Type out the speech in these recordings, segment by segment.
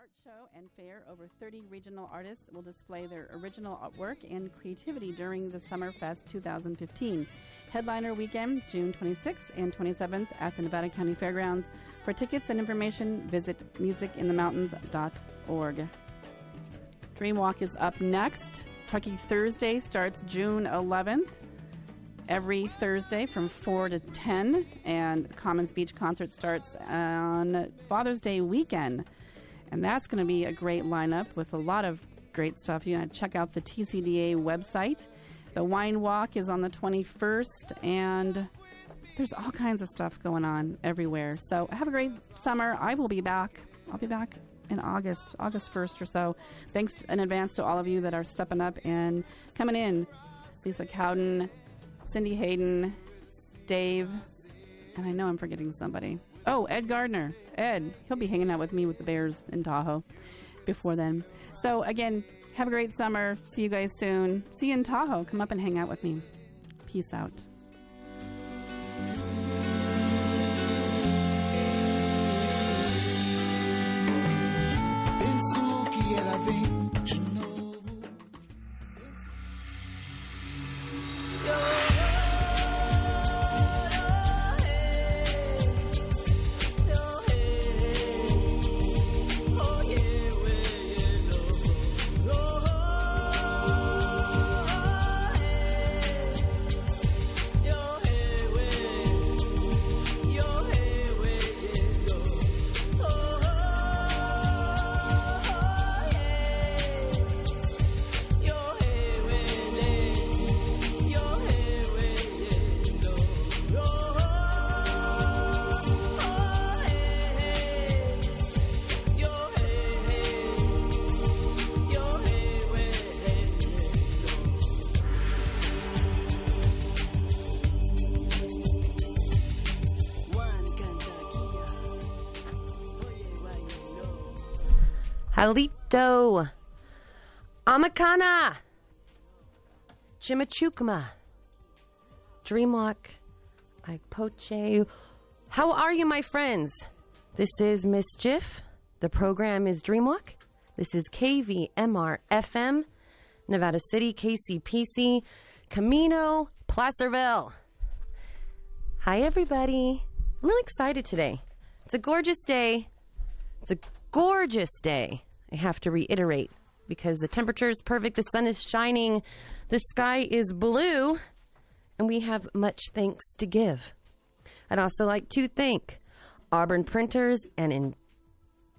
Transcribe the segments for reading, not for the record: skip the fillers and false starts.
art show and fair, over 30 regional artists will display their original work and creativity during the Summerfest 2015. Headliner weekend, June 26th and 27th at the Nevada County Fairgrounds. For tickets and information, visit musicinthemountains.org. Dreamwalk is up next. Truckee Thursday starts June 11th. Every Thursday from 4 to 10, and Commons Beach concert starts on Father's Day weekend. And that's going to be a great lineup with a lot of great stuff. You got to check out the TCDA website. The Wine Walk is on the 21st, and there's all kinds of stuff going on everywhere. So have a great summer. I will be back. I'll be back in August 1st or so. Thanks in advance to all of you that are stepping up and coming in. Lisa Cowden, Cindy Hayden, Dave, and I know I'm forgetting somebody. Oh, Ed Gardner. Ed, he'll be hanging out with me with the Bears in Tahoe before then. So, again, have a great summer. See you guys soon. See you in Tahoe. Come up and hang out with me. Peace out. Halito, Amakana, Chimichukma, Dreamwalk, Ipoche. How are you, my friends? This is Mischief. The program is Dreamwalk. This is KVMR FM, Nevada City, KCPC, Camino, Placerville. Hi, everybody. I'm really excited today. It's a gorgeous day. It's a gorgeous day. I have to reiterate, because the temperature is perfect, the sun is shining, the sky is blue, and we have much thanks to give. I'd also like to thank Auburn Printers and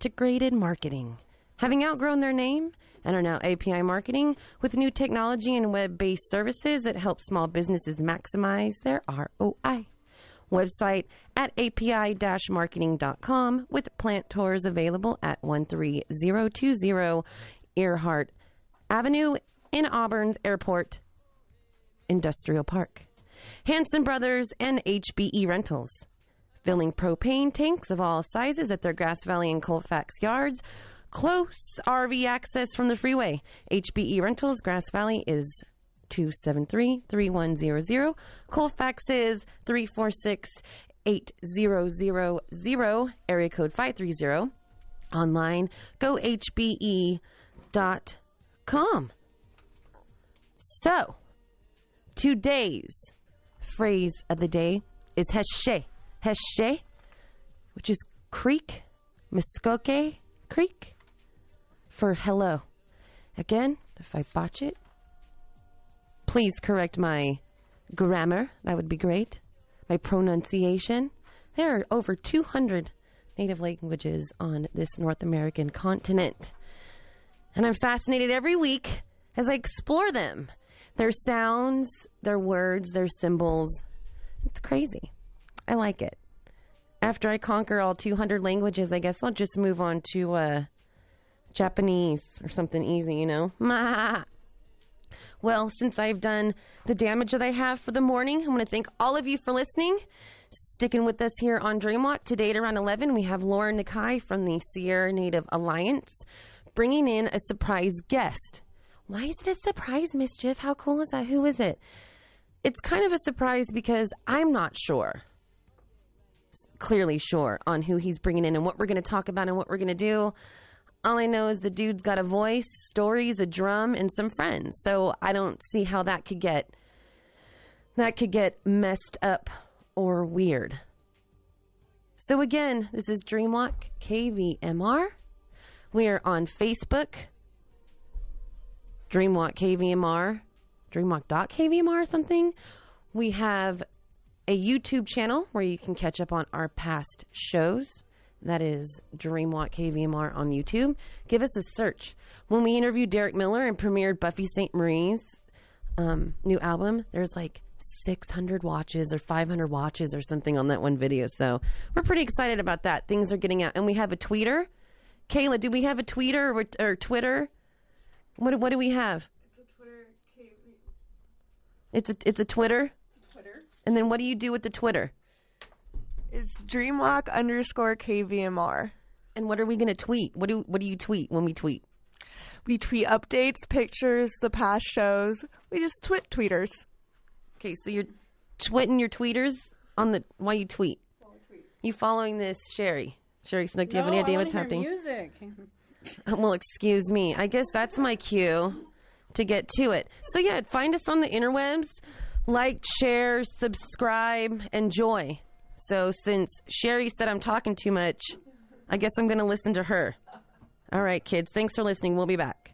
Integrated Marketing, having outgrown their name and are now API Marketing with new technology and web-based services that help small businesses maximize their ROI. Website at api-marketing.com with plant tours available at 13020 Earhart Avenue in Auburn's Airport Industrial Park. Hanson Brothers and HBE Rentals, filling propane tanks of all sizes at their Grass Valley and Colfax yards. Close RV access from the freeway. HBE Rentals, Grass Valley is 273-3100. Colfax is 346-8000, area code 530. Online, go hbe.com. So, today's phrase of the day is heshe. Heshe, which is creek, Muskoke Creek, for hello. Again, if I botch it, please correct my grammar. That would be great. My pronunciation. There are over 200 native languages on this North American continent. And I'm fascinated every week as I explore them. Their sounds, their words, their symbols. It's crazy. I like it. After I conquer all 200 languages, I guess I'll just move on to Japanese or something easy, you know? Well, since I've done the damage that I have for the morning, I want to thank all of you for listening, sticking with us here on Dreamwalk. Today at around 11, we have Lauren Nakai from the Sierra Native Alliance bringing in a surprise guest. Why is it a surprise, Mischief? How cool is that? Who is it? It's kind of a surprise because I'm not sure, clearly sure, on who he's bringing in and what we're going to talk about and what we're going to do. All I know is the dude's got a voice, stories, a drum, and some friends. So I don't see how that could get messed up or weird. So again, this is Dreamwalk KVMR. We are on Facebook, Dreamwalk KVMR, Dreamwalk.kvmr or something. We have a YouTube channel where you can catch up on our past shows. That is Dreamwalk KVMR on YouTube. Give us a search. When we interviewed Derek Miller and premiered Buffy St. Marie's new album, there's like 600 watches or 500 watches or something on that one video. So we're pretty excited about that. Things are getting out. And we have a tweeter. Kayla, do we have a tweeter or Twitter? What do we have? It's a Twitter. It's a Twitter? Twitter. And then what do you do with the Twitter? It's Dreamwalk_KVMR. And what are we going to tweet? What do you tweet when we tweet? We tweet updates, pictures, the past shows. We just tweeters. Okay, so you're twitting your tweeters while you tweet. You following this, Sherry? Sherry Snook, do you have any idea what's happening? Music. Well, excuse me. I guess that's my cue to get to it. So yeah, find us on the interwebs. Like, share, subscribe, enjoy. So since Sherry said I'm talking too much, I guess I'm going to listen to her. All right, kids. Thanks for listening. We'll be back.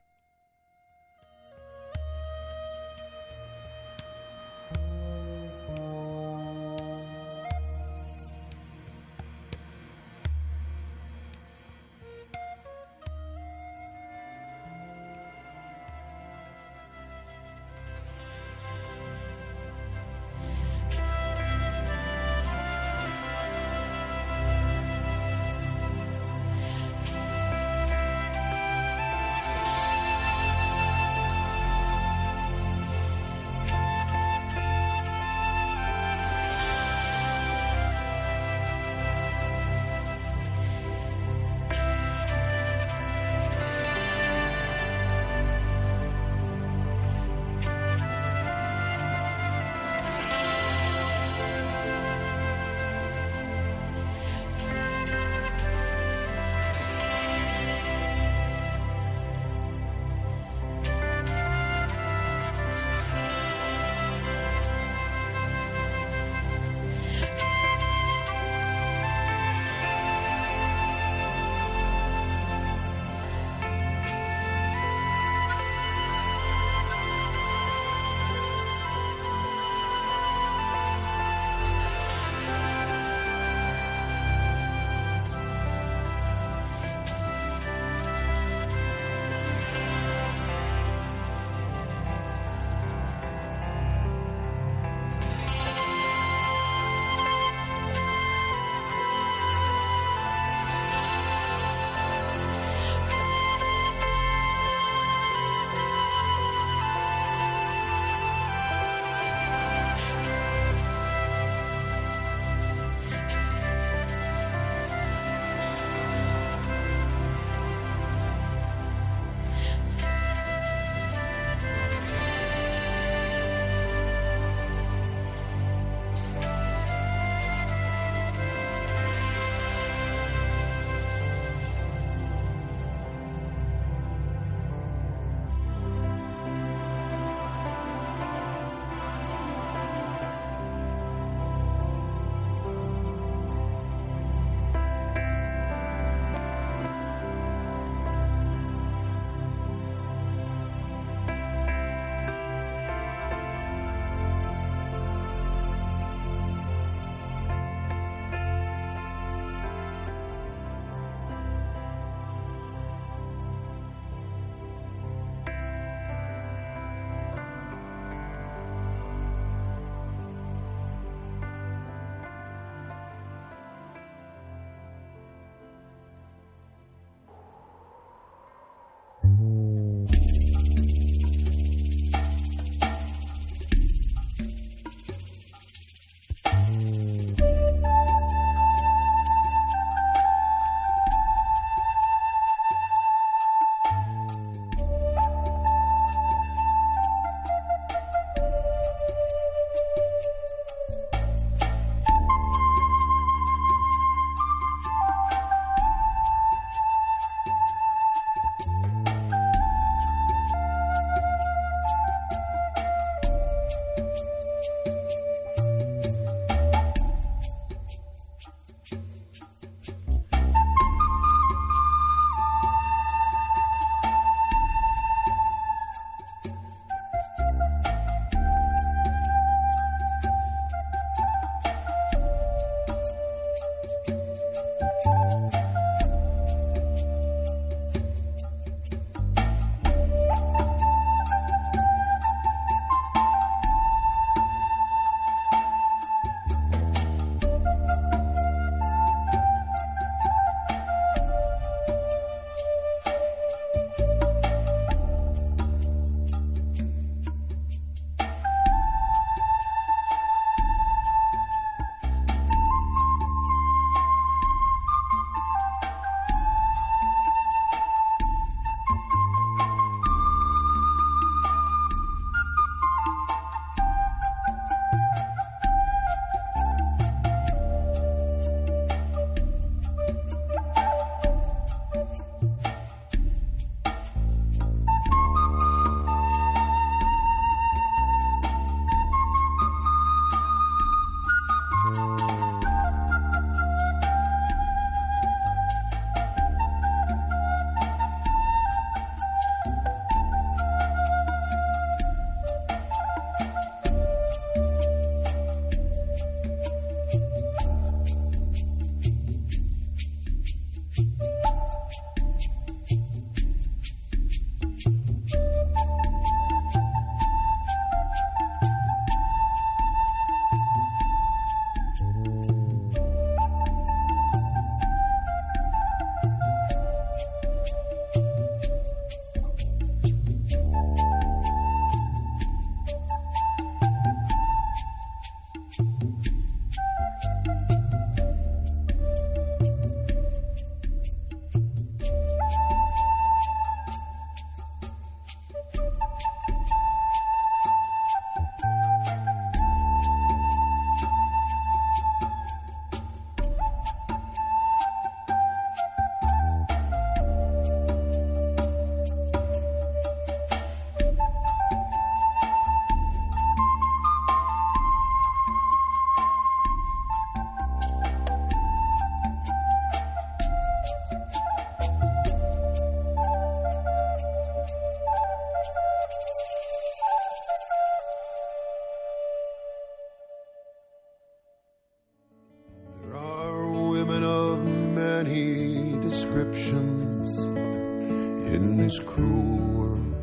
in this cruel world,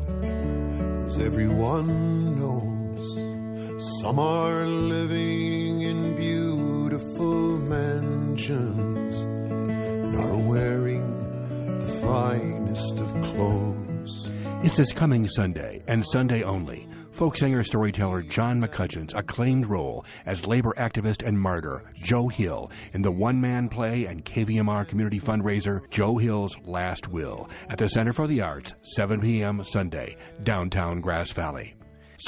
as everyone knows. Some are living in beautiful mansions and are wearing the finest of clothes. It's this coming Sunday, and Sunday only. Folk singer-storyteller John McCutcheon's acclaimed role as labor activist and martyr Joe Hill in the one-man play and KVMR community fundraiser Joe Hill's Last Will at the Center for the Arts, 7 p.m. Sunday, downtown Grass Valley.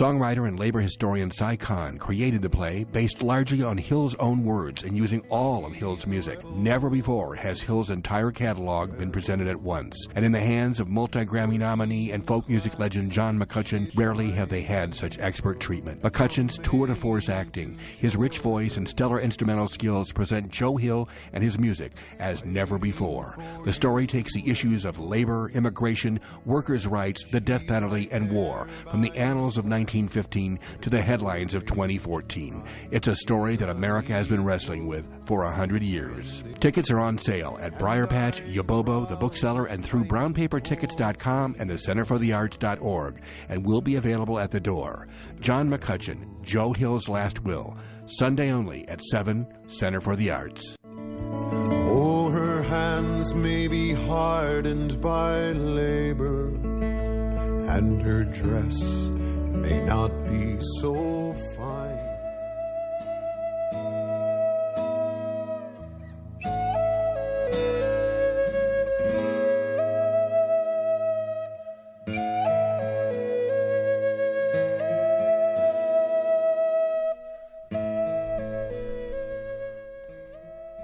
Songwriter and labor historian Cy Kahn created the play based largely on Hill's own words and using all of Hill's music. Never before has Hill's entire catalog been presented at once. And in the hands of multi-Grammy nominee and folk music legend John McCutcheon, rarely have they had such expert treatment. McCutcheon's tour de force acting, his rich voice, and stellar instrumental skills present Joe Hill and his music as never before. The story takes the issues of labor, immigration, workers' rights, the death penalty, and war from the annals of 1915 to the headlines of 2014. It's a story that America has been wrestling with for 100 years. Tickets are on sale at Briar Patch, Yabobo, the bookseller, and through brownpapertickets.com and the centerforthearts.org, and will be available at the door. John McCutcheon, Joe Hill's Last Will, Sunday only at 7, Center for the Arts. Oh, her hands may be hardened by labor, and her dress may not be so fine.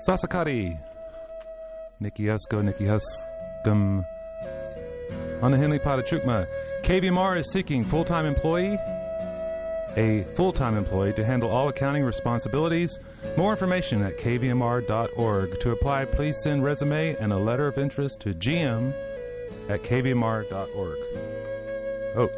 Sasakari, Nikki Huskum, Anahinli Padachukma. KVMR is seeking a full-time employee to handle all accounting responsibilities. More information at kvmr.org. To apply, please send resume and a letter of interest to gm@kvmr.org. Oh.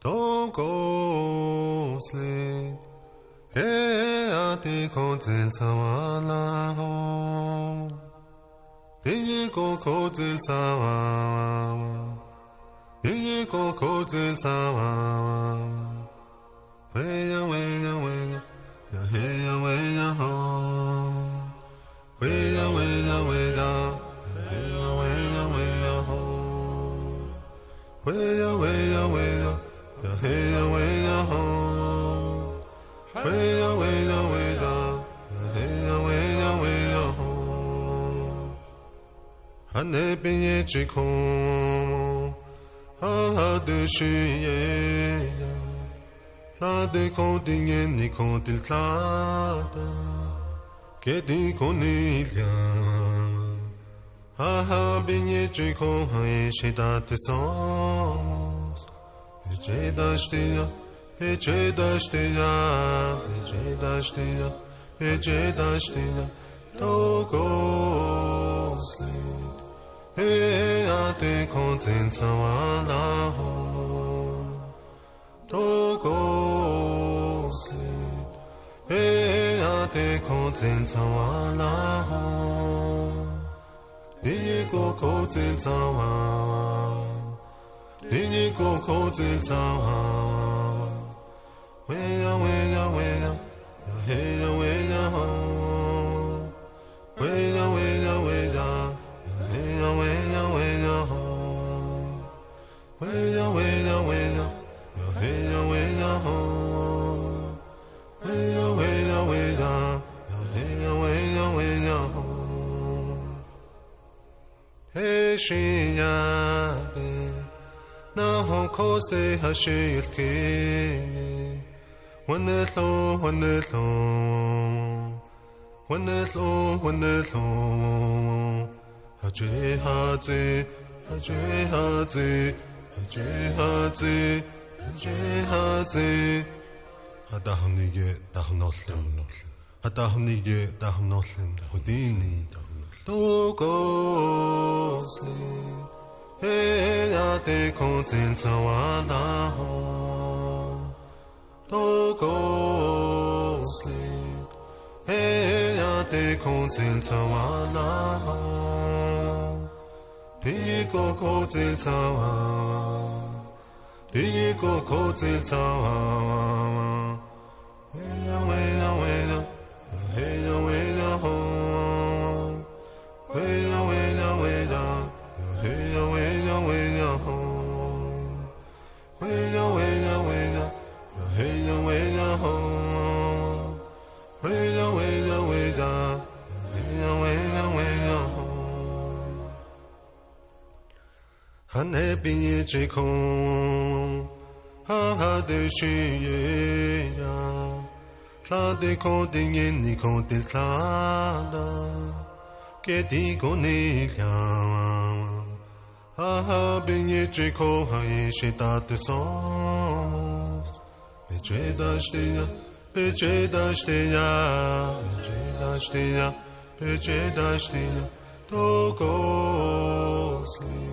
Don't go sleep. Hey, ati kodzil sawala ho. Hey, go kodzil sawala. Hey, go kodzil sawala. Hey, ya, hey, ya, ho. Hey, ya, da. Hey, ya, ho. Hey, ya, da. Hey, ya, ho. Hey, ya, da. Hey, ya, ho. Hane binye chikomo. Ha de shiye ya. La de kodingen ni kodil tlada. Kedi konilya. Ha binye chiko hai shidate somos. Peche dashtiya. Peche dashtiya, togo sleep. Hey, ate konzin sawala ho. Togo sleep. Hey, ate konzin sawala ho. Nigo konzin sawala. Nigo konzin sawala. Hey ya, hey ya, hey ya, ho. Hey ya, hey ya, hey ya, ho. Hey ya, hey ya, hey ya, ho. Hey ya, hey ya, hey ya, ho. Hey shiya de, na ho koste hashilki. When it low, Haji Haji, Hadahnige, Dahnollim, Houdini, Togo sleep. Hey, ate konzil sawala ho. Togo sleep. Hey, ate konzil sawala ho. Digo konzil sawala. Digo konzil sawala. Hey ya, hey ya, hey ya, ho. Hey ya, hey ya, hey ya, ho. Hey ya, hey ya, hey ya, ho. Hey ya, hey ya, ho. Hane binye chikon, ha de shiye ya. La de kodinge ni kodil tlada, kedi konilya. Ha binye chiko hai shitate somos. Peche dashtiya, togo sleep.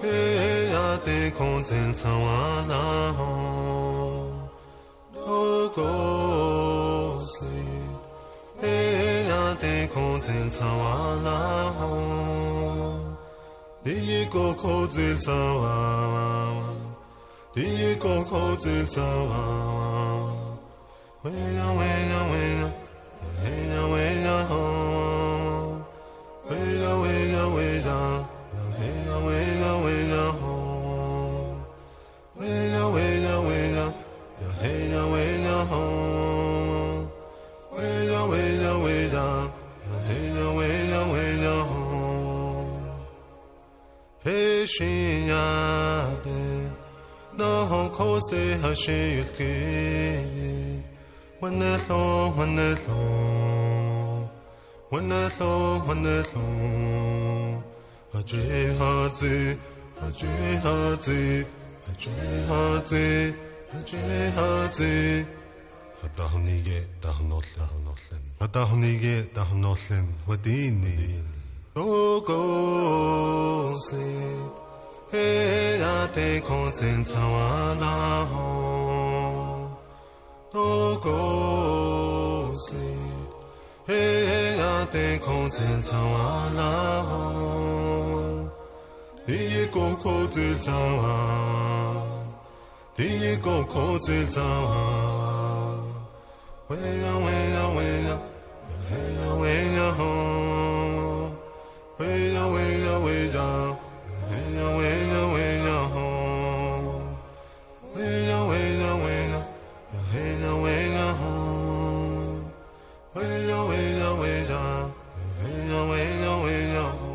Hey, ate konzil sawala ho. Togo sleep. Hey, ate konzil sawala ho. Digo konzil sawala. Digo konzil sawala. Hey ya, hey ya, ho. Hey ya, hey ya, ho. Hey ya, hey ya, ho. Hey ya, hey ya, ho. Hey ya, ho. Hey shiyade, na ho koste hashilki. When it low, Haji Hadahnige, Wadini, Togo sleep. Hey, ate konzil sawala ho. te kontin tawana Diye go kotil tawa Diye go kotil tawa Weya weya weya Weya weya ho Weya weya weya Weya weya weya ho Weya weya weya Weya weya ho Weya weya weya Weya weya weya ho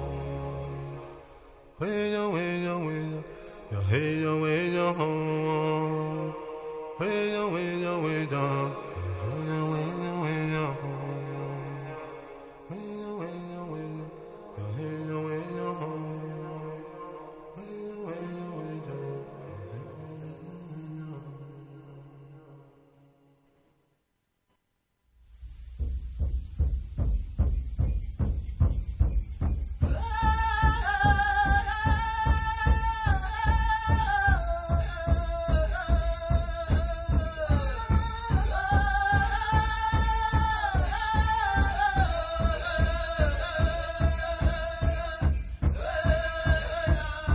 Weya weya weya Weya weya ho Weya weya weya Weya weya weya ho Weya weya weya Weya weya ho Weya weya weya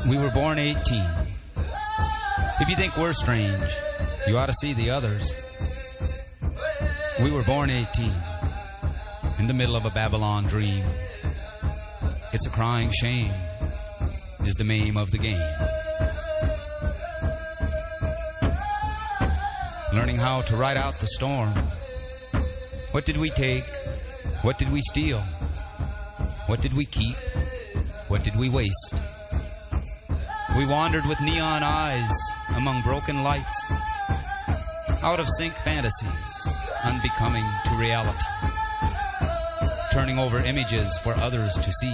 We were born 18. If you think we're strange, you ought to see the others. We were born 18, in the middle of a Babylon dream. It's a crying shame, is the name of the game. Learning how to ride out the storm. What did we take? What did we steal? What did we keep? What did we waste? We wandered with neon eyes among broken lights, out of sync fantasies, unbecoming to reality, turning over images for others to see.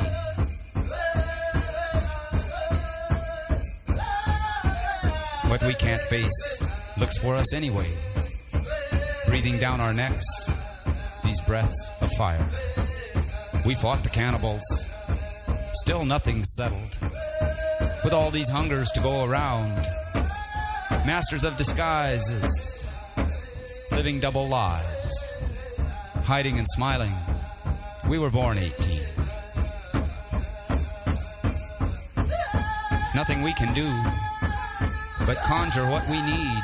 What we can't face looks for us anyway, breathing down our necks these breaths of fire. We fought the cannibals, still nothing's settled. With all these hungers to go around, masters of disguises, living double lives, hiding and smiling, we were born 18. Nothing we can do but conjure what we need.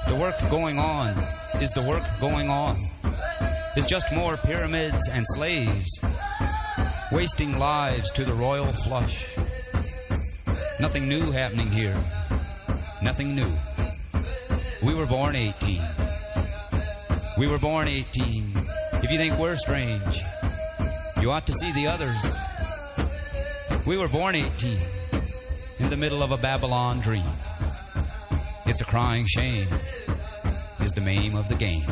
The work going on is the work going on. It's just more pyramids and slaves, wasting lives to the royal flush. Nothing new happening here. Nothing new. We were born 18. We were born 18. If you think we're strange, you ought to see the others. We were born 18, in the middle of a Babylon dream. It's a crying shame, is the name of the game.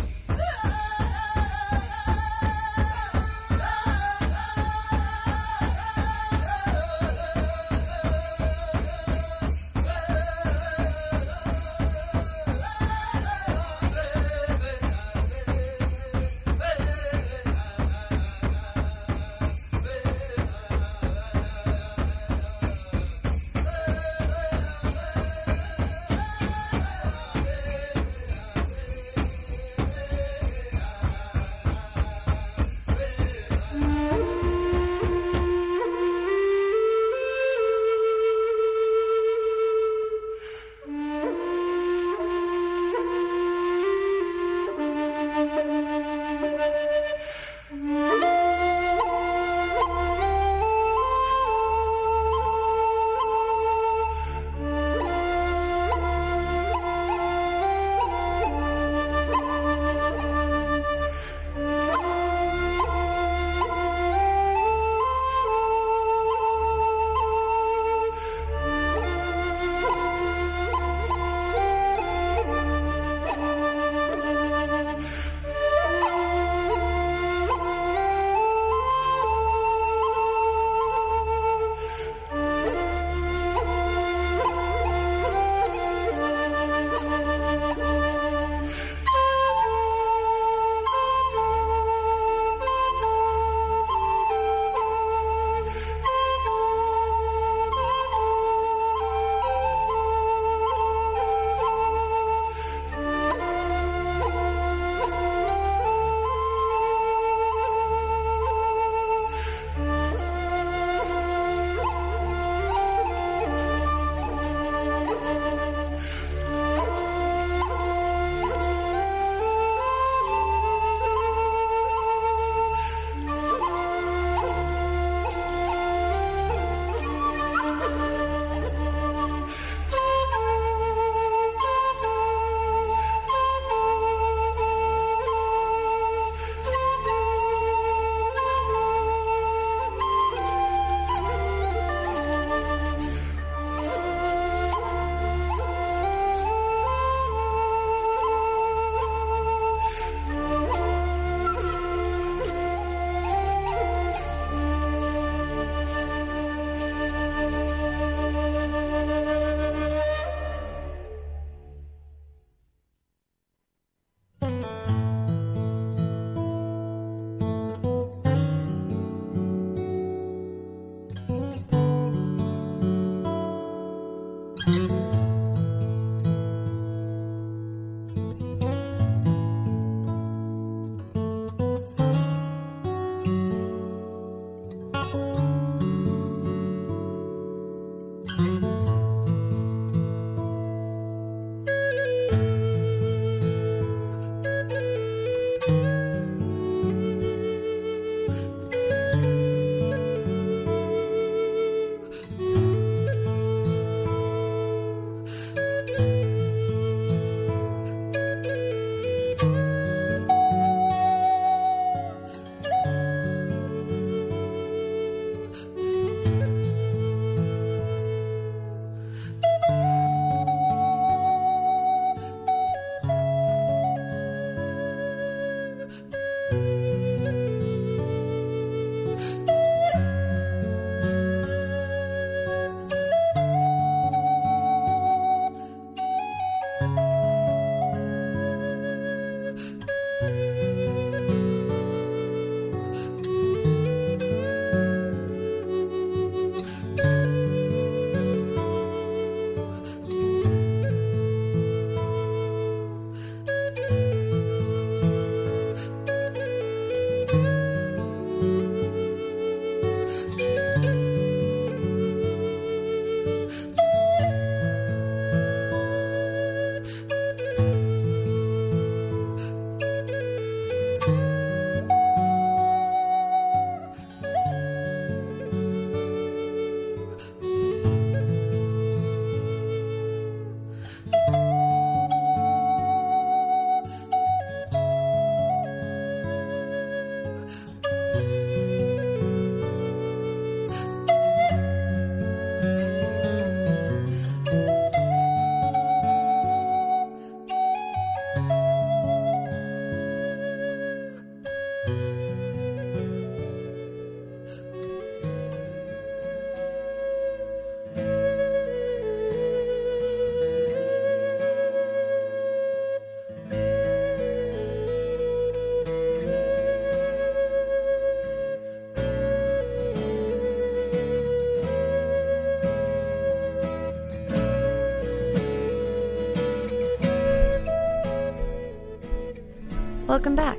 Welcome back.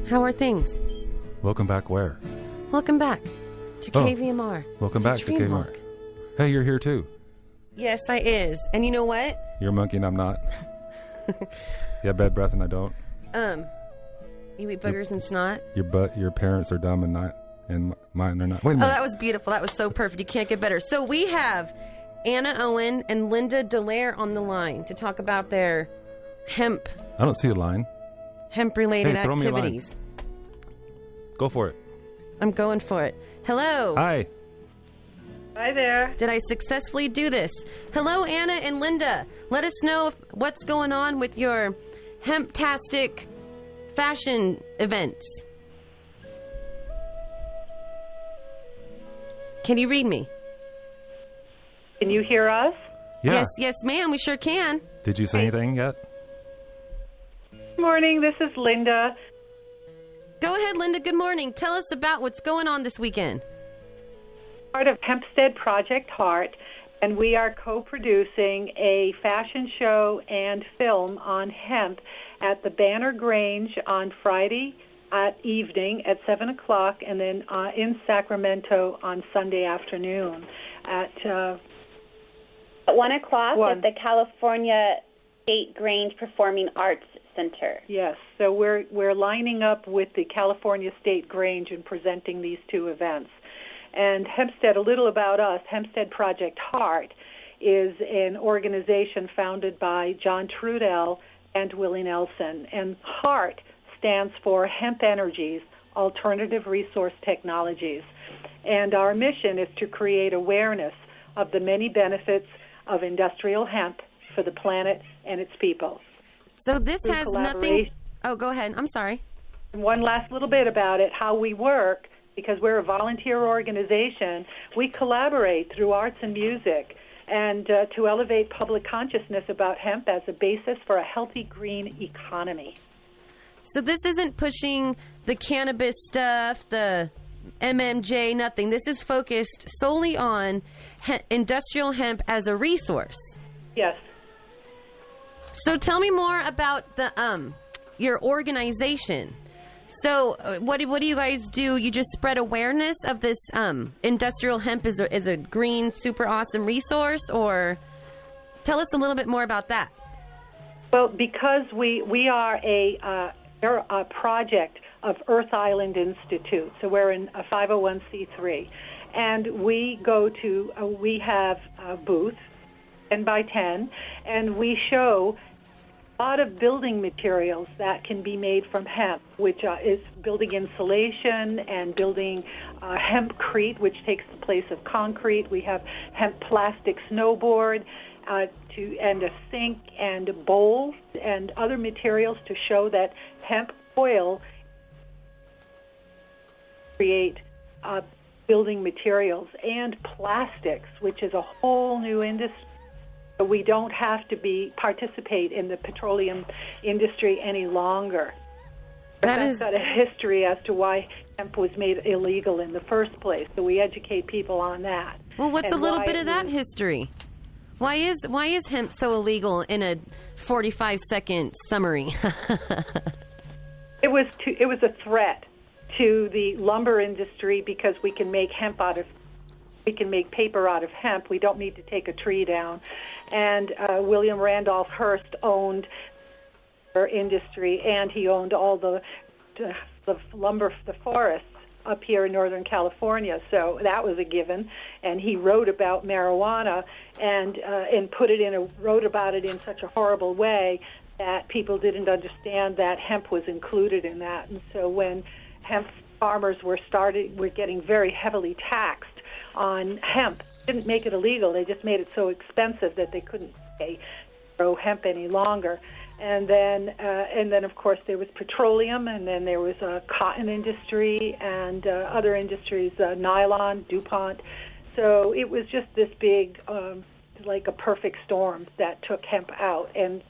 How are things? Welcome back where? Welcome back to Oh. KVMR. Welcome back to Dreamwalk. Kvmr. Hey, you're here too. Yes, I is. And you know what? You're a monkey and I'm not. You have bad breath and I don't. You eat boogers and snot. Your parents are dumb and not, and mine are not. Wait a Oh, minute. that was beautiful. That was so perfect. You can't get better. So we have Anna Owen and Linda Dallaire on the line to talk about their hemp I don't see a line. related Hey, throw me a line. activities. Go for it. I'm going for it. Hello. Hi. Hi there. Did I successfully do this? Hello, Anna and Linda. Let us know what's going on with your hemp-tastic fashion events. Can you read me? Can you hear us? Yeah. Yes, ma'am. We sure can. Did you say anything yet? Good morning. This is Linda. Go ahead, Linda. Good morning. Tell us about what's going on this weekend. Part of Hempstead Project Heart, and we are co-producing a fashion show and film on hemp at the Banner Grange on Friday evening at 7 o'clock, and then in Sacramento on Sunday afternoon at 1 o'clock One. at the California State Grange Performing Arts Center. Yes, so we're lining up with the California State Grange and presenting these two events. And Hempstead, a little about us, Hempstead Project Heart is an organization founded by John Trudell and Willie Nelson. And HEART stands for Hemp Energies, Alternative Resource Technologies. And our mission is to create awareness of the many benefits of industrial hemp for the planet and its people. So this Through has nothing... collaboration. Oh, go ahead. I'm sorry. And one last little bit about it, how we work, because we're a volunteer organization. We collaborate through arts and music and to elevate public consciousness about hemp as a basis for a healthy green economy. So this isn't pushing the cannabis stuff, the MMJ, nothing. This is focused solely on industrial hemp as a resource. Yes. So tell me more about the your organization. So what do you guys do? You just spread awareness of this industrial hemp is a green, super awesome resource, or Tell us a little bit more about that. Well, because we are we're a project of Earth Island Institute, so we're in a 501c3, and we have a booth, 10 by 10, and we show a lot of building materials that can be made from hemp, which is building insulation and building hempcrete, which takes the place of concrete. We have hemp plastic snowboard, and a sink and bowls and other materials to show that hemp oil create building materials, and plastics, which is a whole new industry. So we don't have to participate in the petroleum industry any longer. That's got a history as to why hemp was made illegal in the first place. So we educate people on that. Well, what's a little bit of that history? Why is hemp so illegal in a 45-second summary? It was a threat to the lumber industry because we can make paper out of hemp. We don't need to take a tree down. And William Randolph Hearst owned our industry, and he owned all the lumber, the forests up here in Northern California, so that was a given. And he wrote about marijuana and wrote about it in such a horrible way that people didn't understand that hemp was included in that. And so when hemp farmers were getting very heavily taxed on hemp, didn't make it illegal. They just made it so expensive that they couldn't grow hemp any longer. And then, of course, there was petroleum, and then there was a cotton industry and other industries, nylon, DuPont. So it was just this big, like a perfect storm that took hemp out and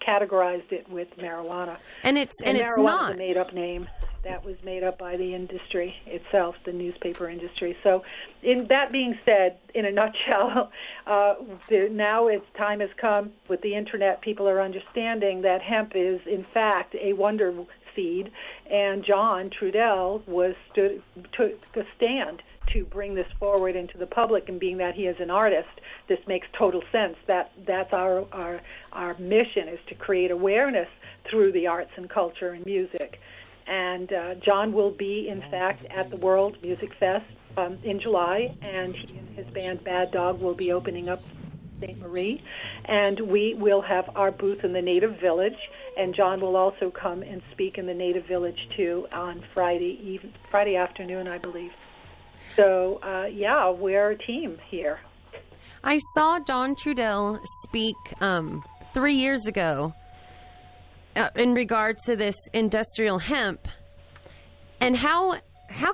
categorized it with marijuana. And it's marijuana's not a made-up name that was made up by the industry itself, the newspaper industry. So, in that being said, in a nutshell, now time has come with the internet. People are understanding that hemp is, in fact, a wonder seed, and John Trudell took a stand to bring this forward into the public. And being that he is an artist, this makes total sense. That's our mission, is to create awareness through the arts and culture and music. And John will be, in fact, at the World Music Fest in July, and he and his band Bad Dog will be opening up St. Marie. And we will have our booth in the Native Village, and John will also come and speak in the Native Village, too, on Friday afternoon, I believe. So, we're a team here. I saw John Trudell speak 3 years ago in regards to this industrial hemp, and how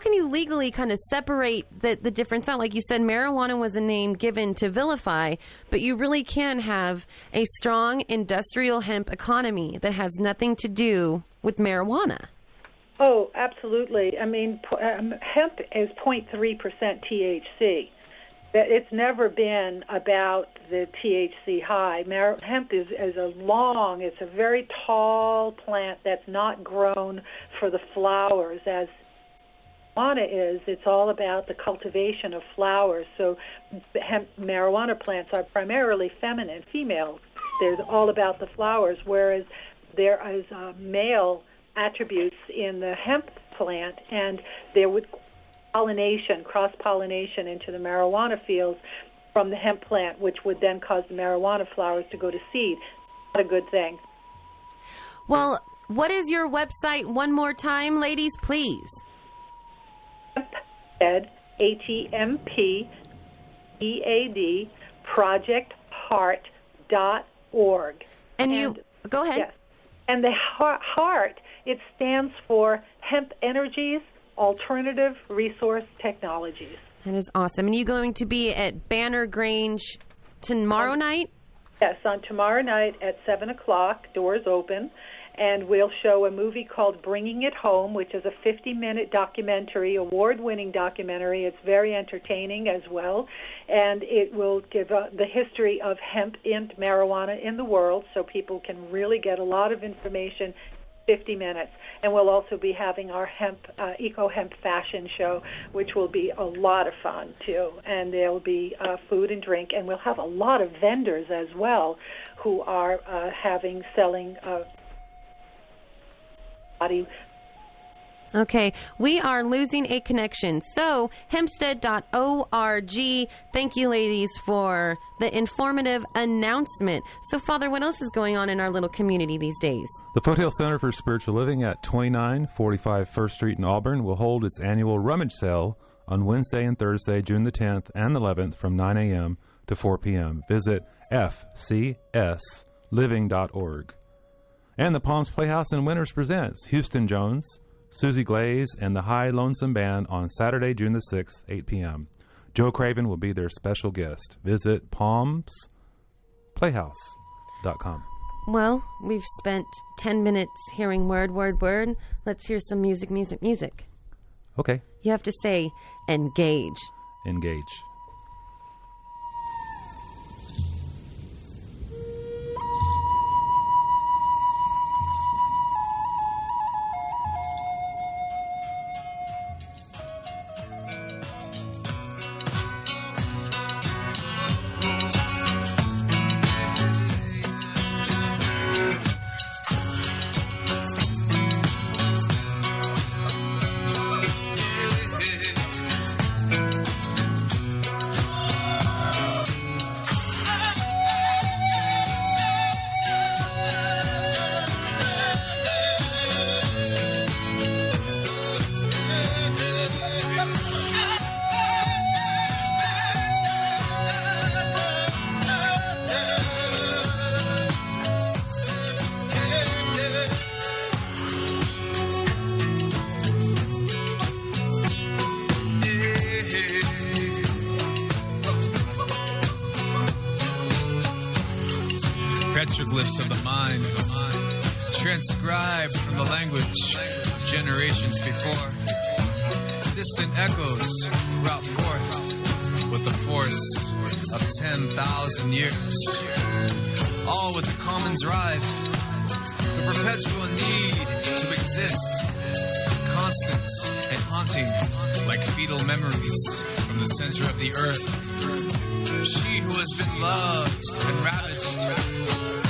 can you legally kind of separate the difference out? Like you said, marijuana was a name given to vilify, but you really can have a strong industrial hemp economy that has nothing to do with marijuana. Oh, absolutely. I mean, hemp is 0.3% THC. It's never been about the THC high. Hemp is it's a very tall plant that's not grown for the flowers as marijuana is. It's all about the cultivation of flowers. So marijuana plants are primarily feminine, female. They're all about the flowers, whereas there is male attributes in the hemp plant, and there would cross-pollination into the marijuana fields from the hemp plant, which would then cause the marijuana flowers to go to seed. Not a good thing. Well, what is your website one more time, ladies, please? Hempstead, HEMPEAD, projectheart.org. And go ahead. Yes. And the heart, it stands for Hemp Energies Alternative Resource Technologies. That is awesome. And you going to be at Banner Grange tomorrow night? Yes, on tomorrow night at 7 o'clock, doors open, and we'll show a movie called Bringing It Home, which is a 50-minute documentary, award-winning documentary. It's very entertaining as well, and it will give the history of hemp and marijuana in the world, so people can really get a lot of information 50 minutes. And we'll also be having our eco-hemp fashion show, which will be a lot of fun, too. And there'll be food and drink, and we'll have a lot of vendors as well who are selling body. Okay, we are losing a connection. So, hempstead.org. Thank you, ladies, for the informative announcement. So, Father, what else is going on in our little community these days? The Foothill Center for Spiritual Living at 2945 First Street in Auburn will hold its annual rummage sale on Wednesday and Thursday, June the 10th and 11th from 9 a.m. to 4 p.m. Visit fcsliving.org. And the Palms Playhouse in Winters presents Houston Jones, Susie Glaze, and the High Lonesome Band on Saturday, June the 6th, 8 p.m. Joe Craven will be their special guest. Visit palmsplayhouse.com. Well, we've spent 10 minutes hearing word. Let's hear some music. Okay. You have to say, engage. Engage. Petroglyphs of the mind, transcribed from the language of generations before. Distant echoes brought forth with the force of 10,000 years. All with the common drive, the perpetual need to exist, constant and haunting like fetal memories from the center of the earth. She who has been loved and ravaged,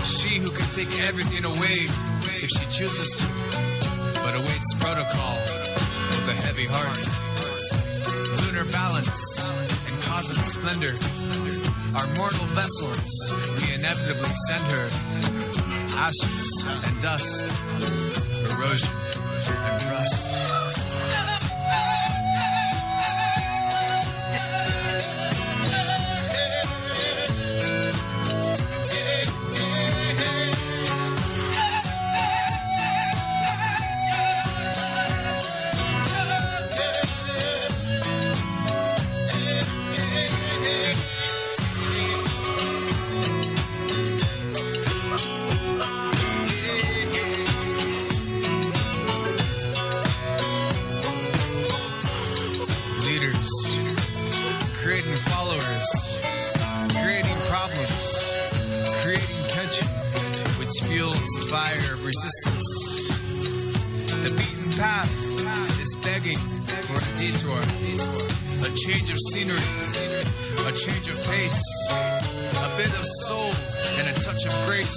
she who can take everything away if she chooses to, but awaits protocol with a heavy heart. Lunar balance and cosmic splendor are mortal vessels. We inevitably send her ashes and dust, erosion and rust. A change of pace, a bit of soul and a touch of grace,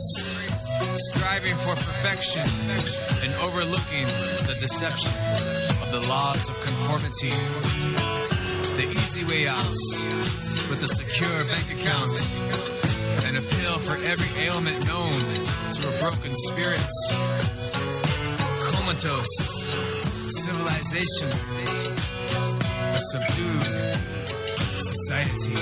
striving for perfection and overlooking the deception of the laws of conformity. The easy way out with a secure bank account and a pill for every ailment known to a broken spirit. Comatose civilization, a subdued society.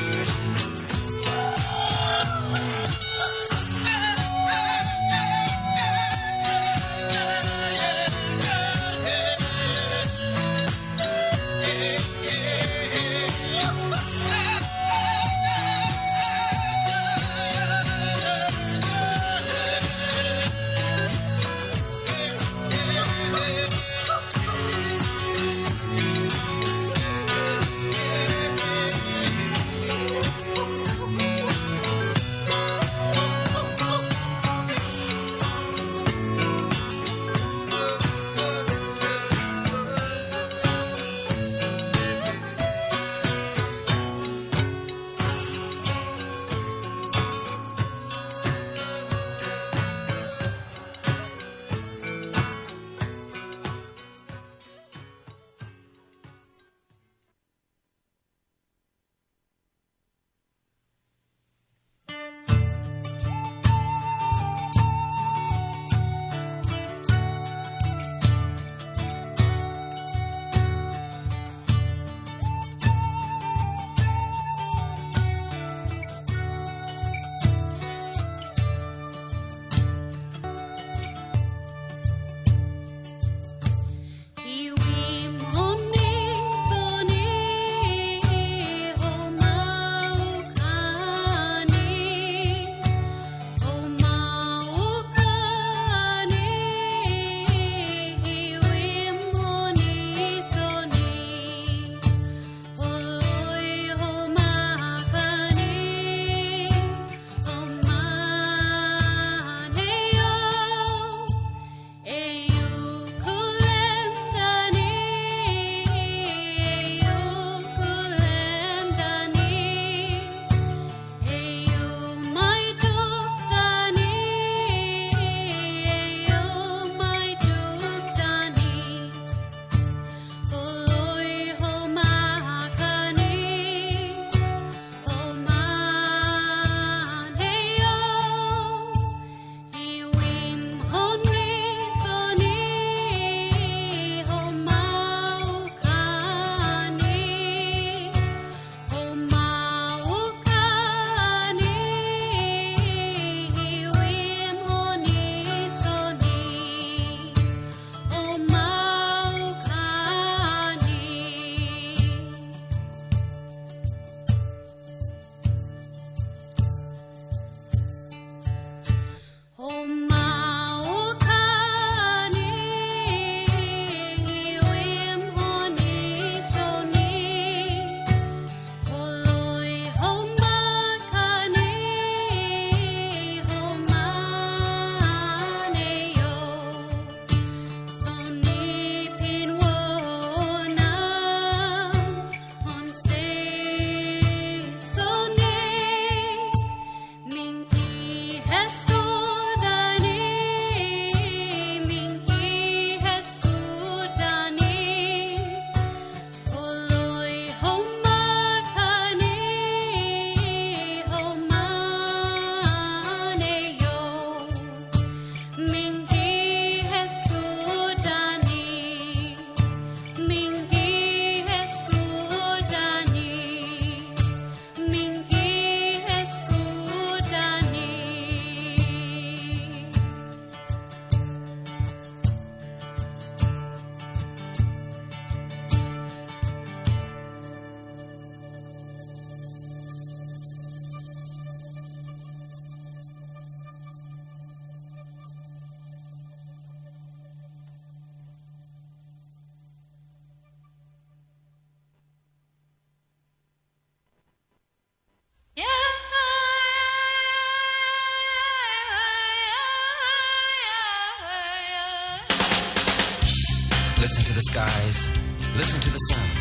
Listen to the skies, listen to the sound.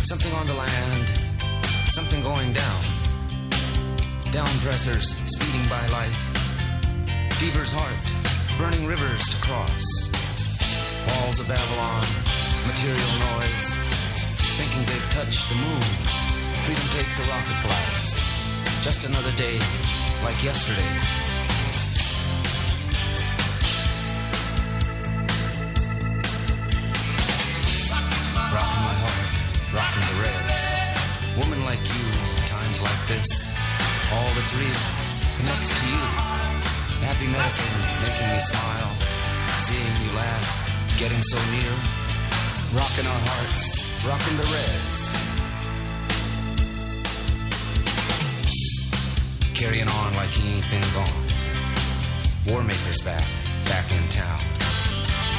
Something on the land, something going down. Down pressers speeding by life. Fever's heart, burning rivers to cross. Walls of Babylon, material noise. Thinking they've touched the moon. Freedom takes a rocket blast. Just another day, like yesterday. Rocking my heart, rocking the reds. Woman like you, times like this. All that's real connects to you. Happy medicine, making me smile. Seeing you laugh, getting so near. Rocking our hearts, rocking the reds. Carrying on like he ain't been gone. Warmaker's back in town.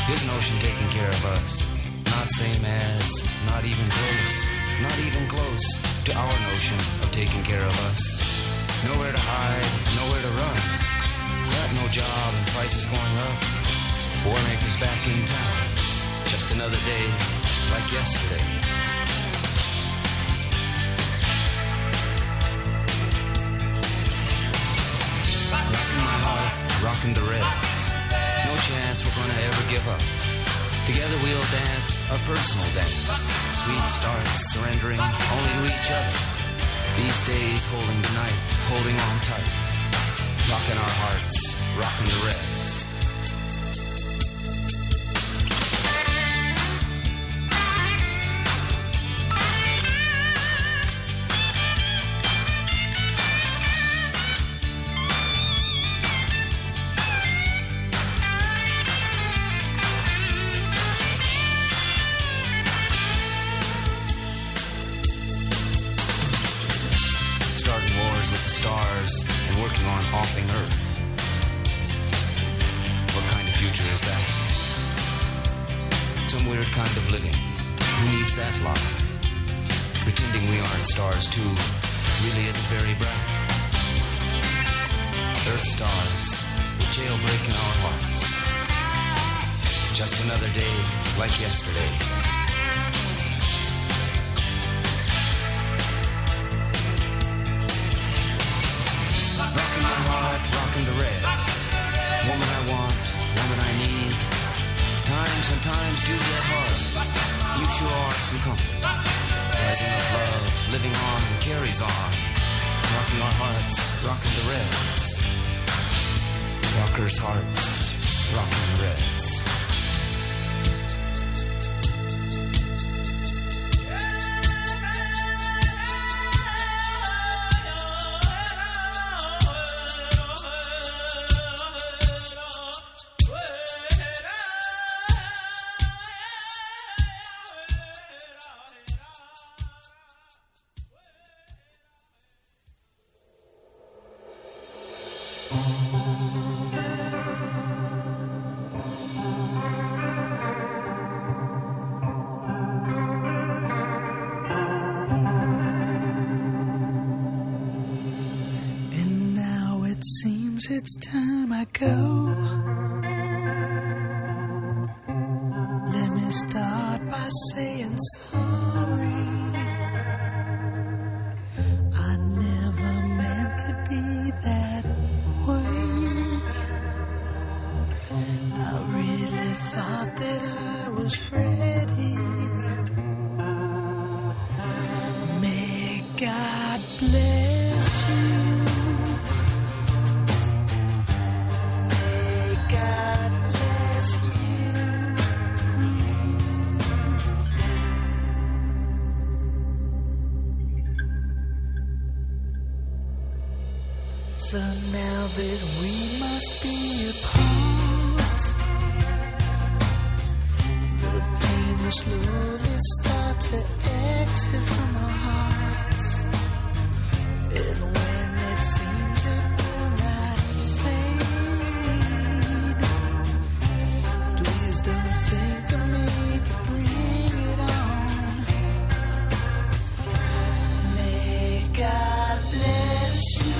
His notion taking care of us. Not same as, not even close to our notion of taking care of us. Nowhere to hide, nowhere to run. Got no job and prices going up. Warmaker's back in town. Just another day like yesterday. Rocking my heart, rocking the reds. No chance we're gonna ever give up. Together we'll dance a personal dance. Sweet starts, surrendering only to each other. These days holding tonight, holding on tight. Rocking our hearts, rocking the reds. And working on offing Earth. What kind of future is that? Some weird kind of living. Who needs that lie? Pretending we aren't stars too really isn't very bright. Earth stars, jailbreaking our hearts. Just another day like yesterday. Rocking the reds. Woman I want, woman I need. Times when times do get hard. You sure are some comfort. Rising up love, living on and carries on. Rocking our hearts, rocking the reds. Rockers' hearts, rocking the reds. It's time I go. Let me start by saying sorry. I never meant to be that way. I really thought that I was ready. May God bless you. So now that we must be apart, the pain will slowly start to exit from our hearts. And when it seems it will not fade, please don't think of me to bring it on. May God bless you.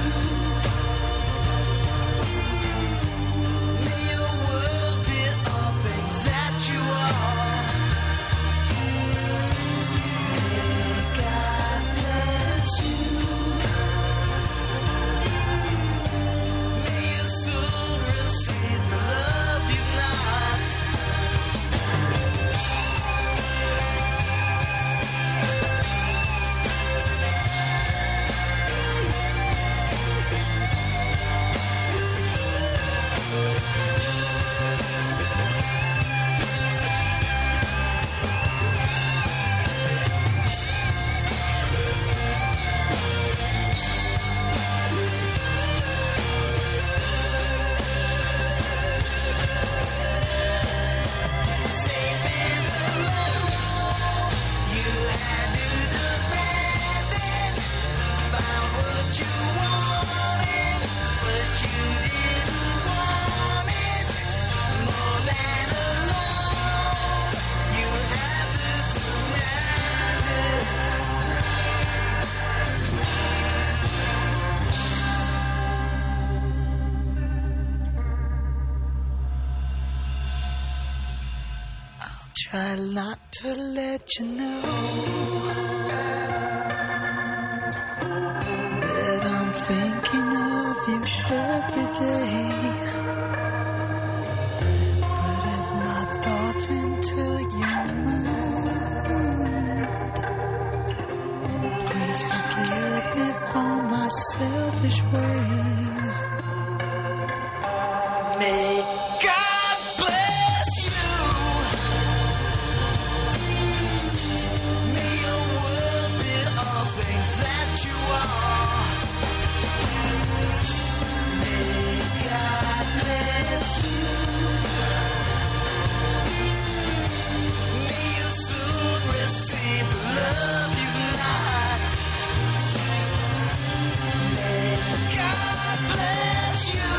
You are try not to let you know that I'm thinking of you every day. But if my thoughts enter your mind, please forgive me for my selfish ways. May God bless you. May your world be all things that you are. May God bless you. May you soon receive the love you've not. May God bless you.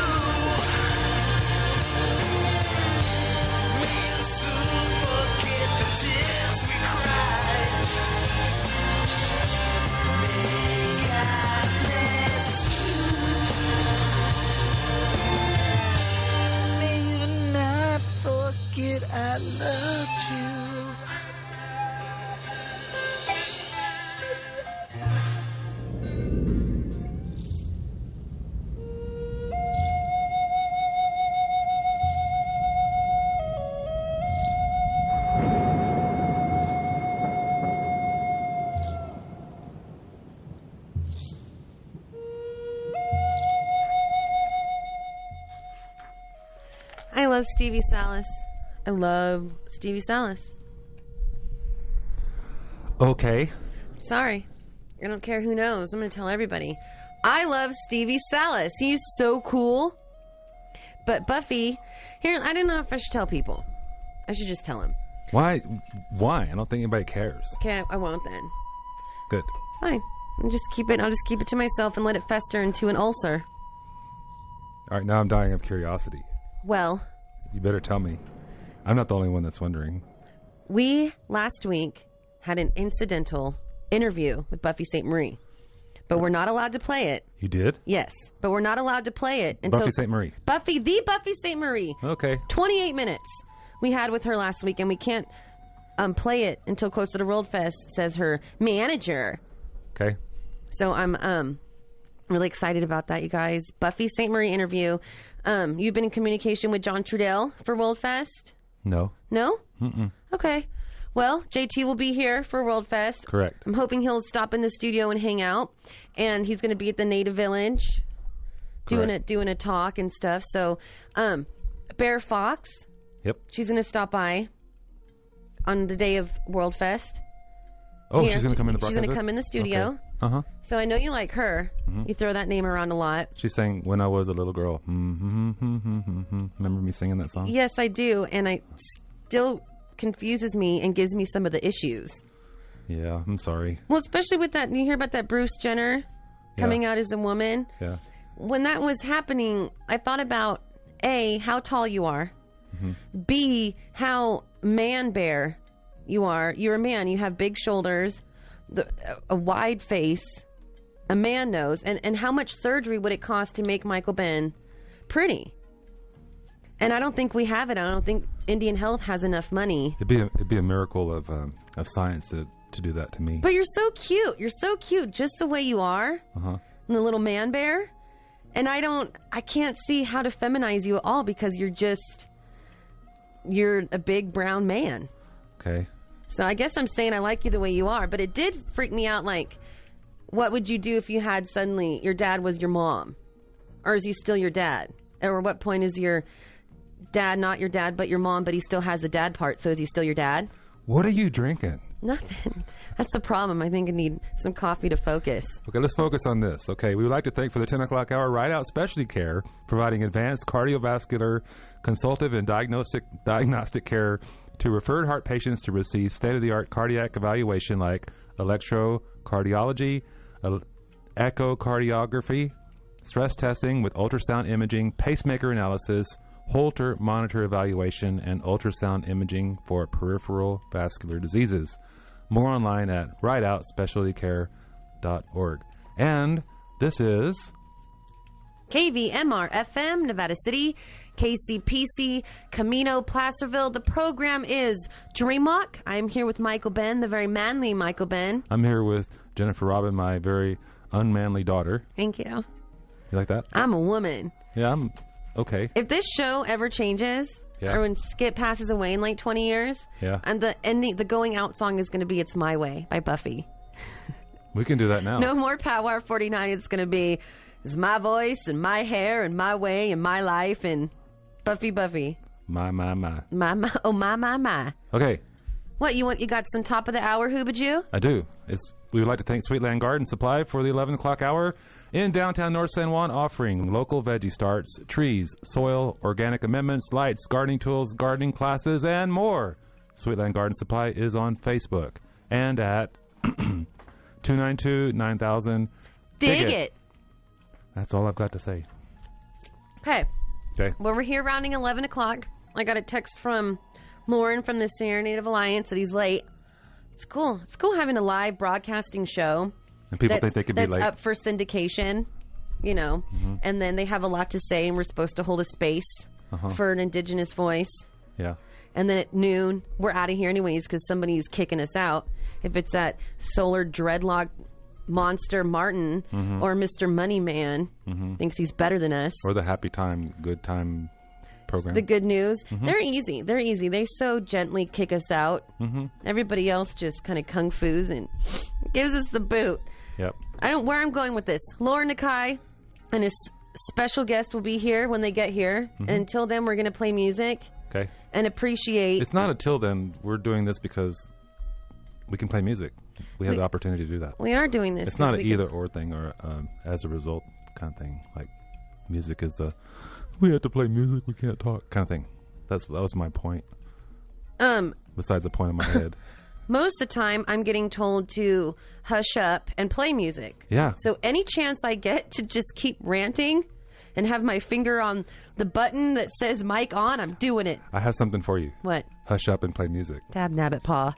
May you soon forget the tears we cried. May God bless you. May you not forget I loved you. I love Stevie Salas. I love Stevie Salas. Okay. Sorry. I don't care who knows. I'm going to tell everybody. I love Stevie Salas. He's so cool. But Buffy, here, I didn't know if I should tell people. I should just tell him. Why? Why? I don't think anybody cares. Okay, I won't then. Good. Fine. I'll just keep it to myself and let it fester into an ulcer. All right, now I'm dying of curiosity. Well, You better tell me. I'm not the only one that's wondering. we last week had an incidental interview with Buffy St. Marie, but we're not allowed to play it. You did? Yes, but we're not allowed to play it until Buffy St. Marie. The Buffy St. Marie. Okay. 28 minutes we had with her last week, and we can't play it until closer to World Fest, says her manager. Okay. So I'm really excited about that, you guys. Buffy St. Marie interview. You've been in communication with John Trudell for World Fest? No. No? Mm-mm. Okay. Well, JT will be here for World Fest. Correct. I'm hoping he'll stop in the studio and hang out. And he's going to be at the Native Village doing a talk and stuff. So, Bear Fox. Yep. She's going to stop by on the day of World Fest. Oh, Here. she's going to come in the She's going to come in the studio. Okay. Uh-huh. So I know you like her. Mhm. You throw that name around a lot. She sang When I Was a Little Girl. Remember me singing that song? Yes, I do. And it still confuses me and gives me some of the issues. Yeah, I'm sorry. Well, especially with that, you hear about that Bruce Jenner coming out as a woman. Yeah. When that was happening, I thought about A, how tall you are. B, how man bear you are. You're a man. You have big shoulders, a wide face, a man nose, and how much surgery would it cost to make Michael Ben pretty? And I don't think we have it. I don't think Indian Health has enough money. It'd be a miracle of science to do that to me. But you're so cute. You're so cute, just the way you are. Uh-huh. And the little man bear. And I can't see how to feminize you at all because you're a big brown man. Okay. So I guess I'm saying I like you the way you are, but it did freak me out. Like, what would you do if you had suddenly your dad was your mom? Or is he still your dad? Or what point is your dad not your dad but your mom, but he still has the dad part, so is he still your dad? What are you drinking? Nothing. That's the problem. I think I need some coffee to focus. Okay, let's focus on this. Okay, we would like to thank for the 10 o'clock hour Ride Out Specialty Care, providing advanced cardiovascular, consultative, and diagnostic care to referred heart patients to receive state-of-the-art cardiac evaluation like electrocardiology, echocardiography, stress testing with ultrasound imaging, pacemaker analysis, Holter monitor evaluation, and ultrasound imaging for peripheral vascular diseases. More online at rideoutspecialtycare.org. And this is KVMR FM, Nevada City, KCPC, Camino, Placerville. The program is Dreamwalk. I'm here with Michael Ben, the very manly Michael Ben. I'm here with Jennifer Robin, my very unmanly daughter. Thank you. You like that? I'm a woman. Yeah, I'm okay. If this show ever changes, or when Skip passes away in like 20 years, and the ending, the going out song is going to be "It's My Way" by Buffy. We can do that now. No more Power 49. It's going to be "It's my voice and my hair and my way and my life" and Buffy. My. Oh, my. Okay. What, you got some top of the hour, Hoobajoo? I do. We would like to thank Sweetland Garden Supply for the 11 o'clock hour in downtown North San Juan, offering local veggie starts, trees, soil, organic amendments, lights, gardening tools, gardening classes, and more. Sweetland Garden Supply is on Facebook and at 292-9000. Dig it. That's all I've got to say. Okay. Okay. Well, we're here rounding 11 o'clock. I got a text from Lauren from the Sierra Native Alliance that he's late. It's cool. It's cool having a live broadcasting show. And people think they could be late. That's up for syndication, you know. Mm-hmm. And then they have a lot to say, and we're supposed to hold a space for an indigenous voice. Yeah. And then at noon, we're out of here anyways because somebody's kicking us out. If it's that solar dreadlock monster Martin or Mr. Moneyman thinks he's better than us. Or the Happy Time, Good Time program. The good news. They're easy. They so gently kick us out. Everybody else just kind of kung fu's and gives us the boot. Yep. Where I'm going with this. Lauren Nakai and his special guest will be here when they get here. And until then, we're going to play music. Okay. And appreciate. It's not until then. We're doing this because we can play music. We have the opportunity to do that. We are doing this. It's not an either or thing or as a result kind of thing. Like music is we have to play music, we can't talk kind of thing. That was my point. Besides the point in my head. Most of the time, I'm getting told to hush up and play music. Yeah. So any chance I get to just keep ranting and have my finger on the button that says mic on, I'm doing it. I have something for you. What? Hush up and play music. Dab nabbit paw.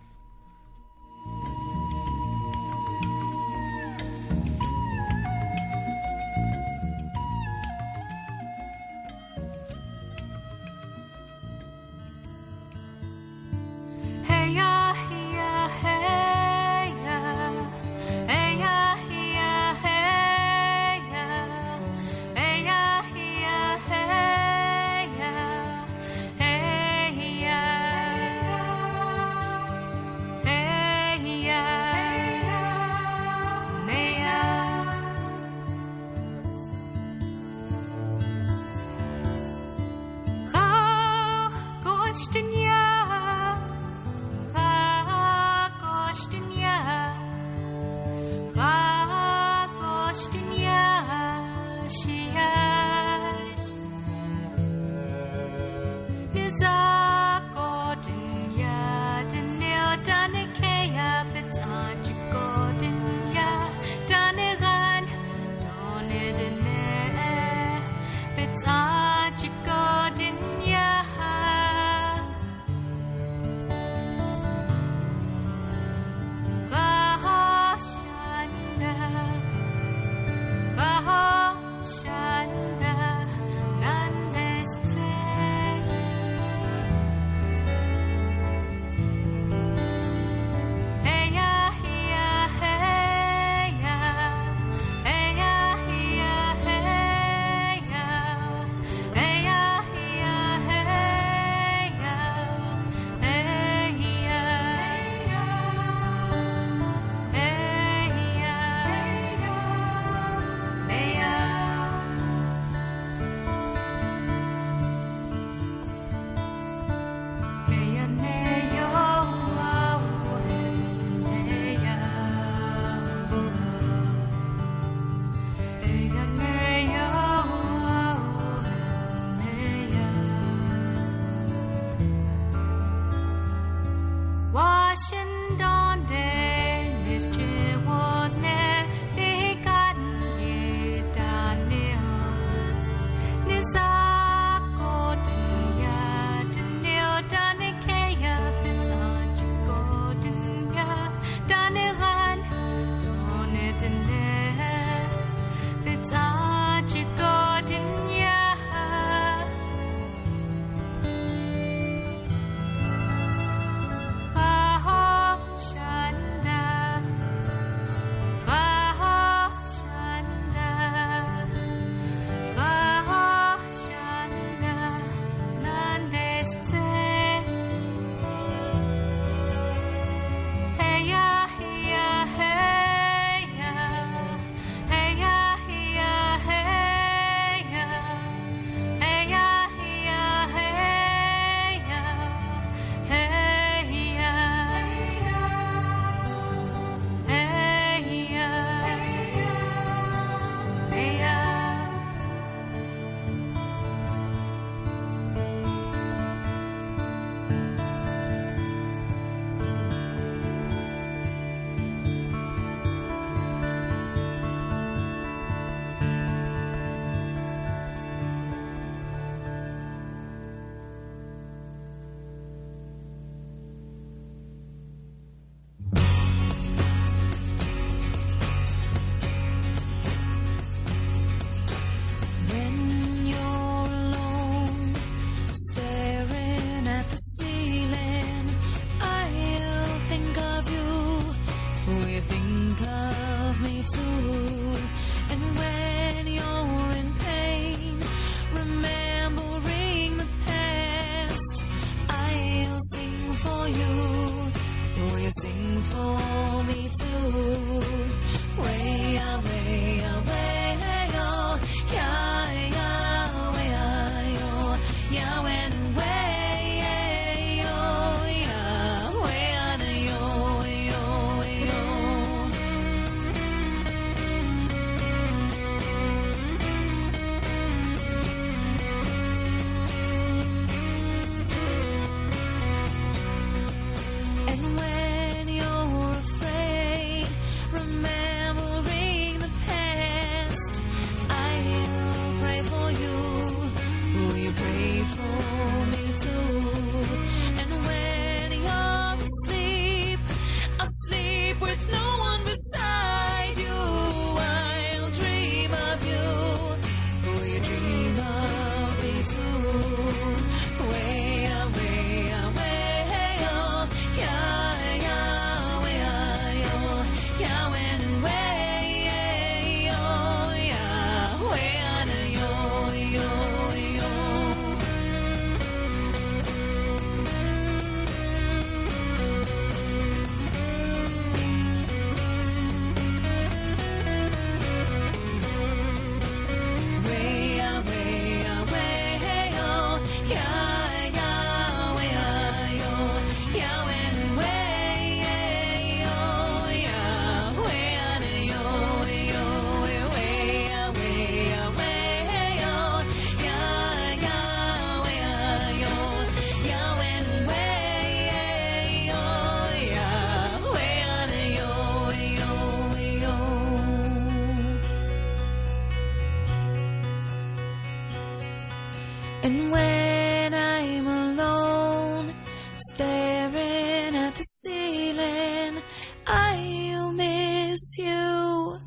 And when I'm alone, staring at the ceiling, I'll miss you.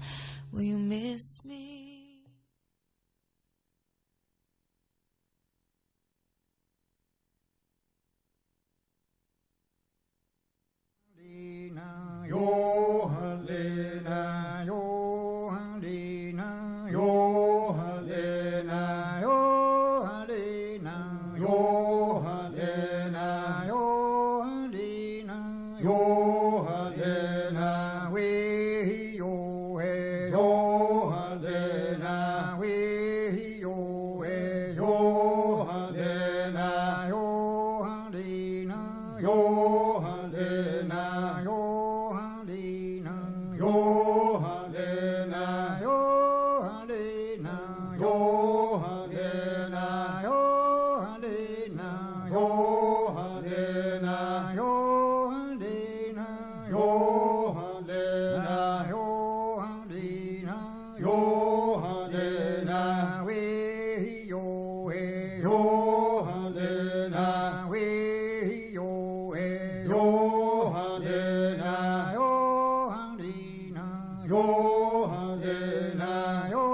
Will you miss me? Yo Halena, yo Halena, yo Halena, yo Halena, yo Halena, yo Halena, yo Halena, we yo hey yo Halena, we yo hey yo Halena, yo Halena, yo Halena, yo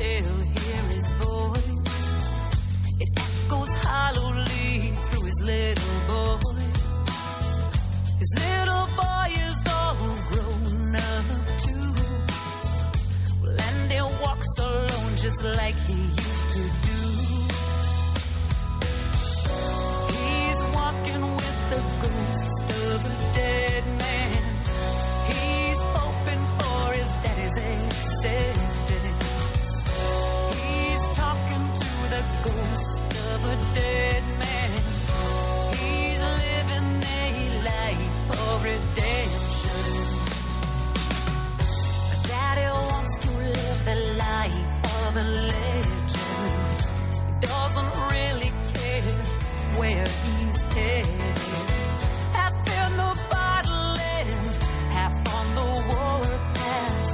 still hear his voice. It echoes hollowly through his little boy. His little boy is all grown up too. Well, and he walks alone just like he used to do. He's walking with the ghost of a dead man. He's hoping for his daddy's acceptance. He's talking to the ghost of a dead man. He's living a life of redemption. Daddy wants to live the life of a legend. He doesn't really care where he's headed. Half in the bottle and half on the warpath.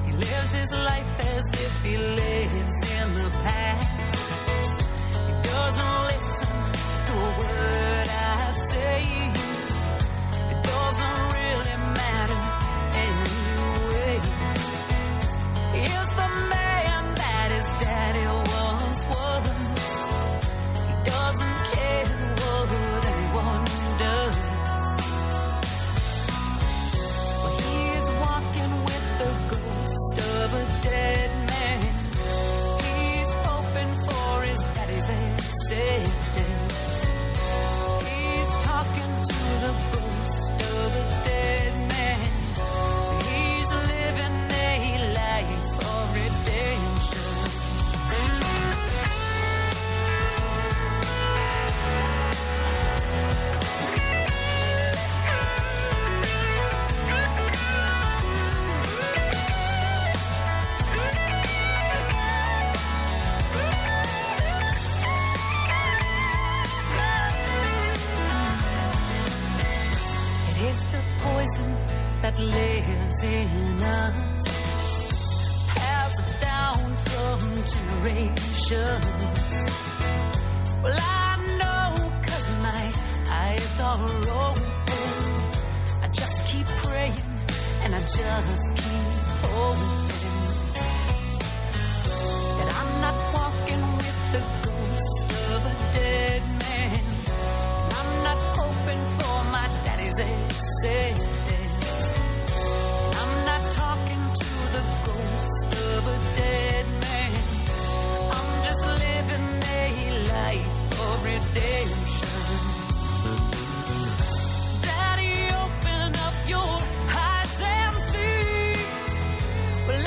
He lives his life as if he lives in the past. He doesn't listen to a word I say. It doesn't really matter anyway. He's the man that his daddy once was. He doesn't care what anyone does. Well, he's walking with the ghost of a dead man. He's hoping for his daddy's acceptance. He's talking to the ghost of a dead man. He's living a life of redemption. It is the poison that lives in us, passed down from generations. Well, I know 'cause my eyes are open. I just keep praying and I just keep hoping that I'm not walking with the ghost of a dead man. And I'm not hoping for my daddy's acceptance. I'm not talking to the ghost of a dead man. I'm just living a life of redemption. Daddy, open up your eyes and see. Well,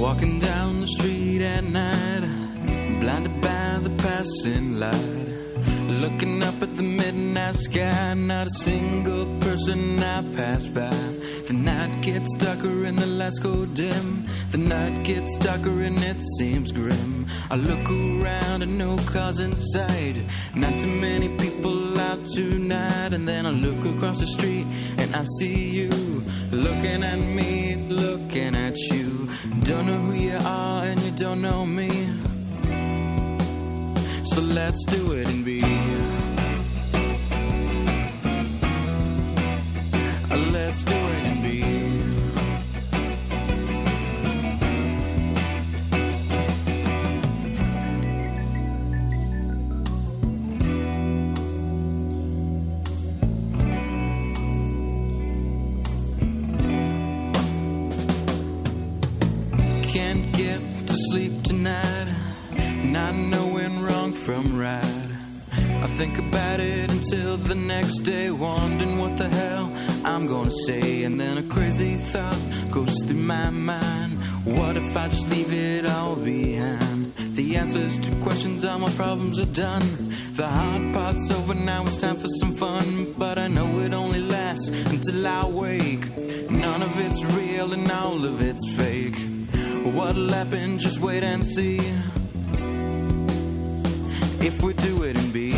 Walking down the street at night, blinded by the passing light. Looking up at the midnight sky, not a single person I pass by. The night gets darker and the lights go dim. The night gets darker and it seems grim. I look around and no cars in sight. Not too many people out tonight. And then I look across the street and I see you looking at me, looking at you. Don't know who you are and you don't know me. So let's do it and be. Let's do it and be. Can't get to sleep tonight, not knowing wrong from right. I think about it until the next day, wondering what the hell I'm gonna say. And then a crazy thought goes through my mind. What if I just leave it all behind? The answers to questions, all my problems are done. The hard part's over, now it's time for some fun. But I know it only lasts until I wake. None of it's real and all of it's fake. What'll happen, just wait and see. If we do it and be.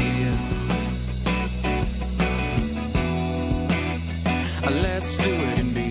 Let's do it and be.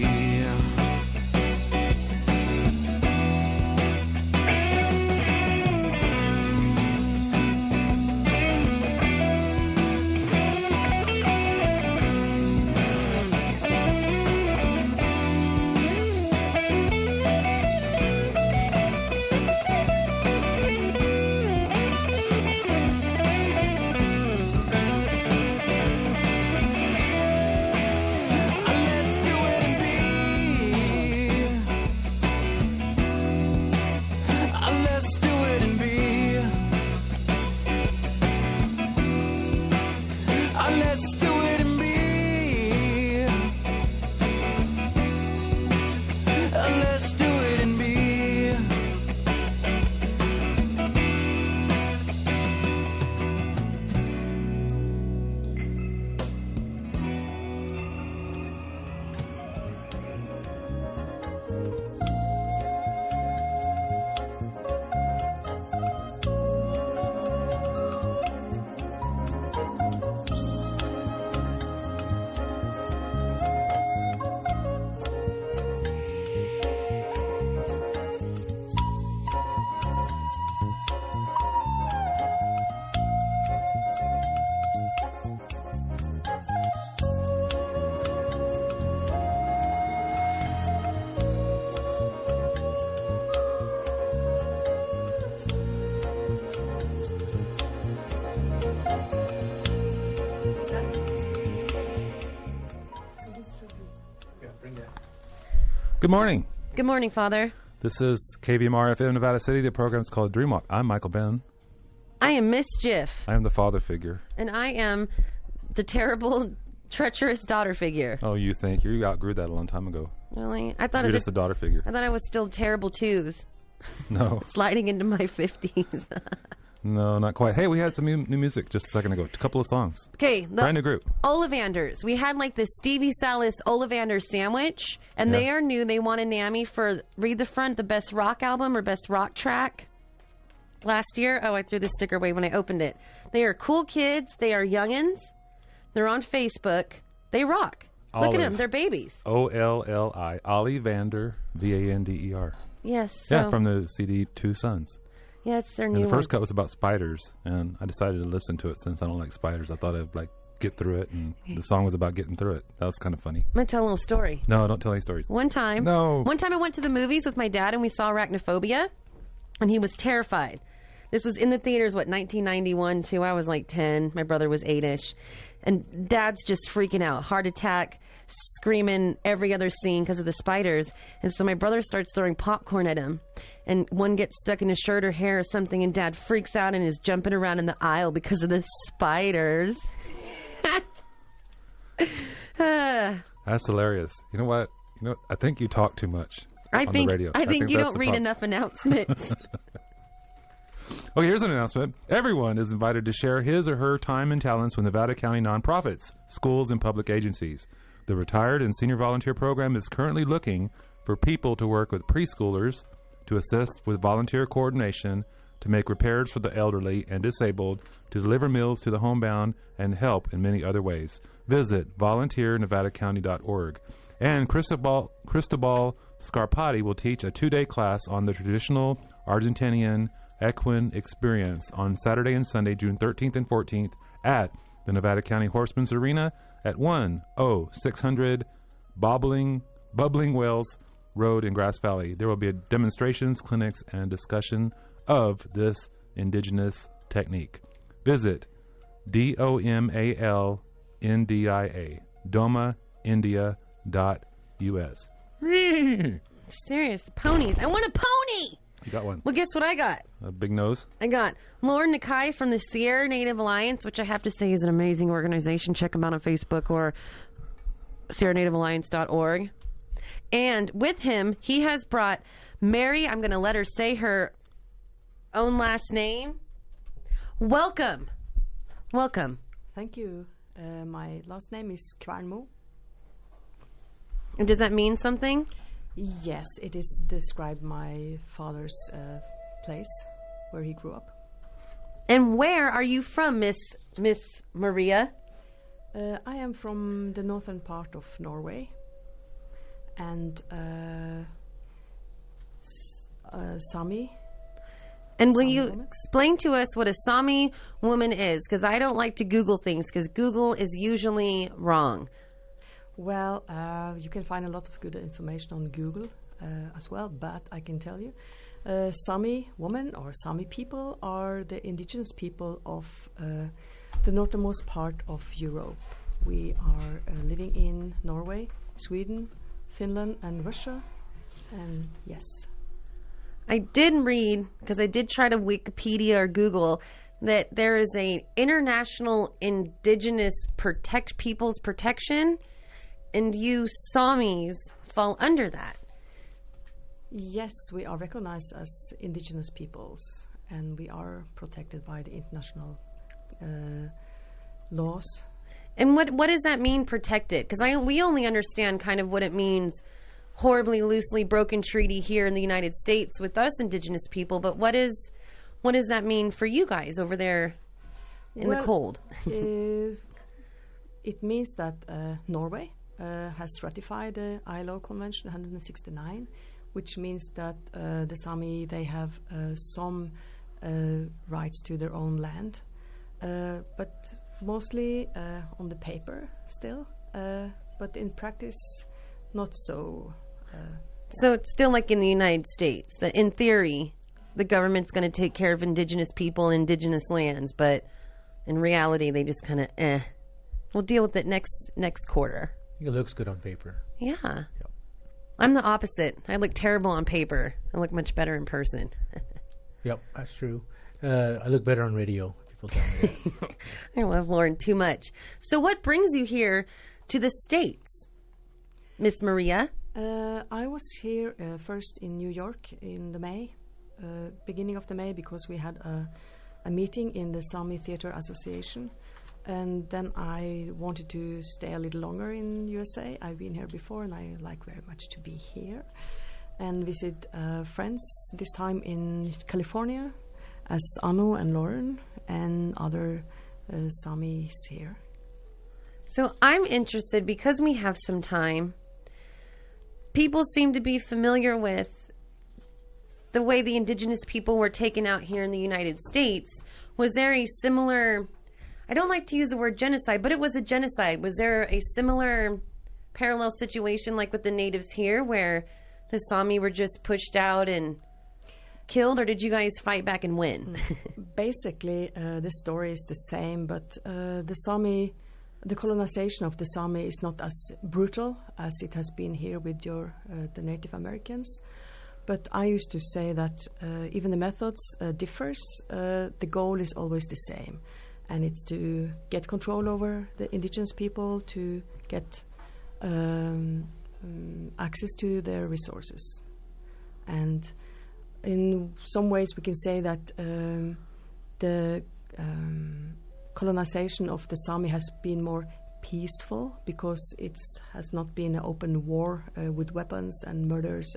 Let's do it and be. Let's do it and be. Good morning. Good morning, Father. This is KVMR FM Nevada City. The program is called Dreamwalk. I'm Michael Ben. I am Mischief. I am the father figure. And I am the terrible, treacherous daughter figure. Oh, you think? You outgrew that a long time ago. Really? I thought You're just the daughter figure. I thought I was still terrible twos. No. Sliding into my 50s. No, not quite. Hey, we had some new music just a second ago. A couple of songs. Okay. Brand new group. Ollivanders. We had like this Stevie Salas Ollivander sandwich, and they are new. They won a NAMI for, read the front, the best rock album or best rock track last year. Oh, I threw the sticker away when I opened it. They are cool kids. They are youngins. They're on Facebook. They rock. Look at them. They're babies. Olli. Ollivander. Vander. Yes. Yeah, from the CD Two Sons. Yeah, it's their and new the first one. cut was about spiders, and I decided to listen to it since I don't like spiders. I thought I'd like get through it, and the song was about getting through it. That was kind of funny. I'm going to tell a little story. No, don't tell any stories. One time I went to the movies with my dad, and we saw Arachnophobia, and he was terrified. This was in the theaters, 1991, too. I was like 10. My brother was 8-ish. And Dad's just freaking out. Heart attack, screaming every other scene because of the spiders. And so my brother starts throwing popcorn at him. And one gets stuck in his shirt or hair or something, and Dad freaks out and is jumping around in the aisle because of the spiders. That's hilarious. You know what? I think you talk too much on the radio. I think you don't read enough announcements. Okay, here's an announcement. Everyone is invited to share his or her time and talents with Nevada County nonprofits, schools, and public agencies. The Retired and Senior Volunteer Program is currently looking for people to work with preschoolers, to assist with volunteer coordination, to make repairs for the elderly and disabled, to deliver meals to the homebound, and help in many other ways. Visit volunteernevadacounty.org. And Cristobal Scarpati will teach a 2-day class on the traditional Argentinian equine experience on Saturday and Sunday, June 13th and 14th at the Nevada County Horsemen's Arena at 10600 Bubbling Wells Road in Grass Valley. There will be demonstrations, clinics, and discussion of this indigenous technique. Visit DOMALNDIA, domaindia.us. Serious, ponies. I want a pony! You got one. Well, guess what I got? A big nose. I got Lauren Nakai from the Sierra Native Alliance, which I have to say is an amazing organization. Check them out on Facebook or sierranativealliance.org. And with him, he has brought Mary. I'm going to let her say her own last name. Welcome. Welcome. Thank you. My last name is Kvmr. And does that mean something? Yes, it is describe my father's place where he grew up. And where are you from, Miss Maria? I am from the northern part of Norway, and Saami. And will Saami you woman? explain to us what a Saami woman is? Because I don't like to Google things, because Google is usually wrong. Well, you can find a lot of good information on Google as well, but I can tell you, Saami women or Saami people are the indigenous people of the northernmost part of Europe. We are living in Norway, Sweden, Finland, and Russia, and yes. I did read, because I did try to Wikipedia or Google, that there is a international indigenous people's protection, and you Saamis fall under that. Yes, we are recognized as indigenous peoples, and we are protected by the international laws. And what does that mean, protected? Because we only understand kind of what it means, horribly loosely broken treaty here in the United States with us indigenous people. But what does that mean for you guys over there in the cold? It means that Norway has ratified the ILO Convention 169, which means that the Sami, they have some rights to their own land, but mostly on the paper still, but in practice not so. So it's still like in the United States, that in theory the government's going to take care of indigenous people and indigenous lands, but in reality they just kind of we'll deal with it next quarter. It looks good on paper. Yeah. Yep. I'm the opposite. I look terrible on paper. I look much better in person. Yep, that's true. I look better on radio. People tell me that. I love Lauren too much. So what brings you here to the States, Miss Maria? I was here first in New York in the May, beginning of the May, because we had a meeting in the Sami Theatre Association. And then I wanted to stay a little longer in USA. I've been here before, and I like very much to be here and visit friends, this time in California, as Anu and Lauren and other Samis here. So I'm interested, because we have some time, people seem to be familiar with the way the indigenous people were taken out here in the United States. Was there a similar... I don't like to use the word genocide, but it was a genocide. Was there a similar parallel situation like with the natives here, where the Sami were just pushed out and killed, or did you guys fight back and win? Basically, the story is the same, but the colonization of the Sami is not as brutal as it has been here with the Native Americans. But I used to say that even the methods differs. The goal is always the same. And it's to get control over the indigenous people, to get access to their resources. And in some ways we can say that the colonization of the Sami has been more peaceful, because it has not been an open war with weapons and murders,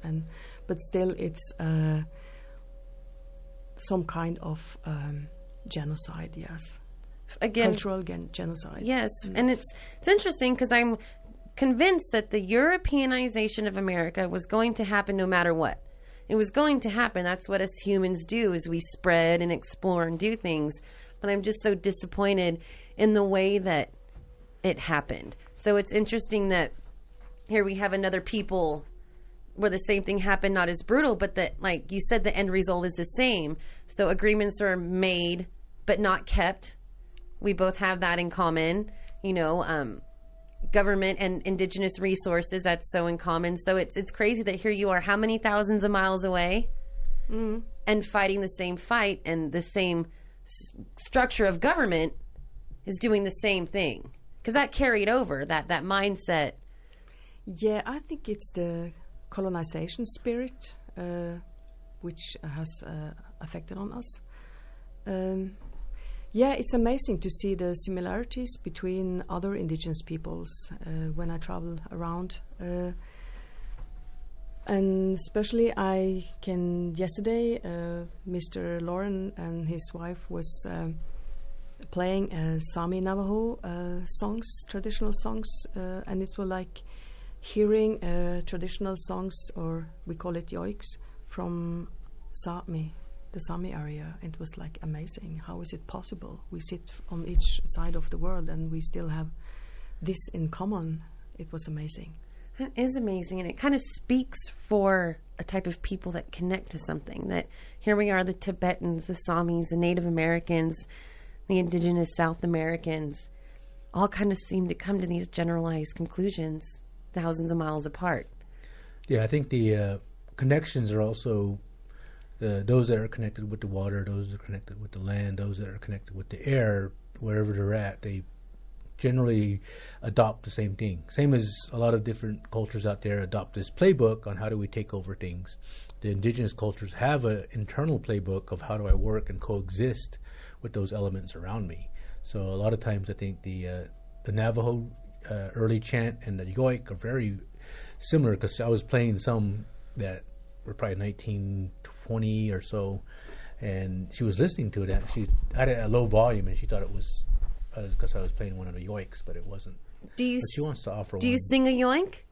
but still it's some kind of genocide, yes. Again, cultural genocide. Yes, and it's interesting, because I'm convinced that the Europeanization of America was going to happen no matter what. It was going to happen. That's what us humans do, is we spread and explore and do things. But I'm just so disappointed in the way that it happened. So it's interesting that here we have another people where the same thing happened, not as brutal, but that, like you said, the end result is the same. So agreements are made but not kept. We both have that in common, government and indigenous resources. That's so in common. So it's crazy that here you are, how many thousands of miles away, and fighting the same fight, and the same structure of government is doing the same thing. Because that carried over, that mindset. Yeah, I think it's the colonization spirit which has affected on us. Yeah, it's amazing to see the similarities between other indigenous peoples when I travel around. And especially yesterday, Mr. Lauren and his wife was playing Sami Navajo songs, traditional songs, and it was like hearing traditional songs, or we call it yoiks, from Sami. The Sami area. It was like amazing. How is it possible? We sit on each side of the world and we still have this in common. It was amazing. That is amazing, and it kind of speaks for a type of people that connect to something. That here we are, the Tibetans, the Samis, the Native Americans, the indigenous South Americans, all kind of seem to come to these generalized conclusions thousands of miles apart. Yeah, I think the connections are also those that are connected with the water, those that are connected with the land, those that are connected with the air, wherever they're at, they generally adopt the same thing. Same as a lot of different cultures out there adopt this playbook on how do we take over things. The indigenous cultures have an internal playbook of how do I work and coexist with those elements around me. So a lot of times I think the Navajo early chant and the yoik are very similar, because I was playing some that were probably 1920 or so, and she was listening to it, and she had it at low volume, and she thought it was because I was playing one of the yoiks, but it wasn't. Do you? But she wants to offer one. Do you sing a yoink?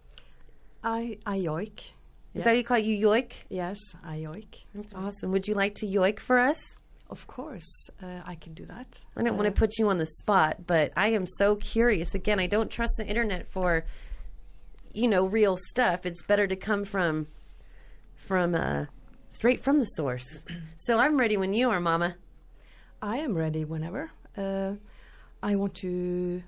I yoik. Is that what you call it? You yoik? Yes, I yoik. That's awesome. Would you like to yoik for us? Of course, I can do that. I don't want to put you on the spot, but I am so curious. Again, I don't trust the internet for, real stuff. It's better to come from straight from the source. So I'm ready when you are, Mama. I am ready whenever. I want to.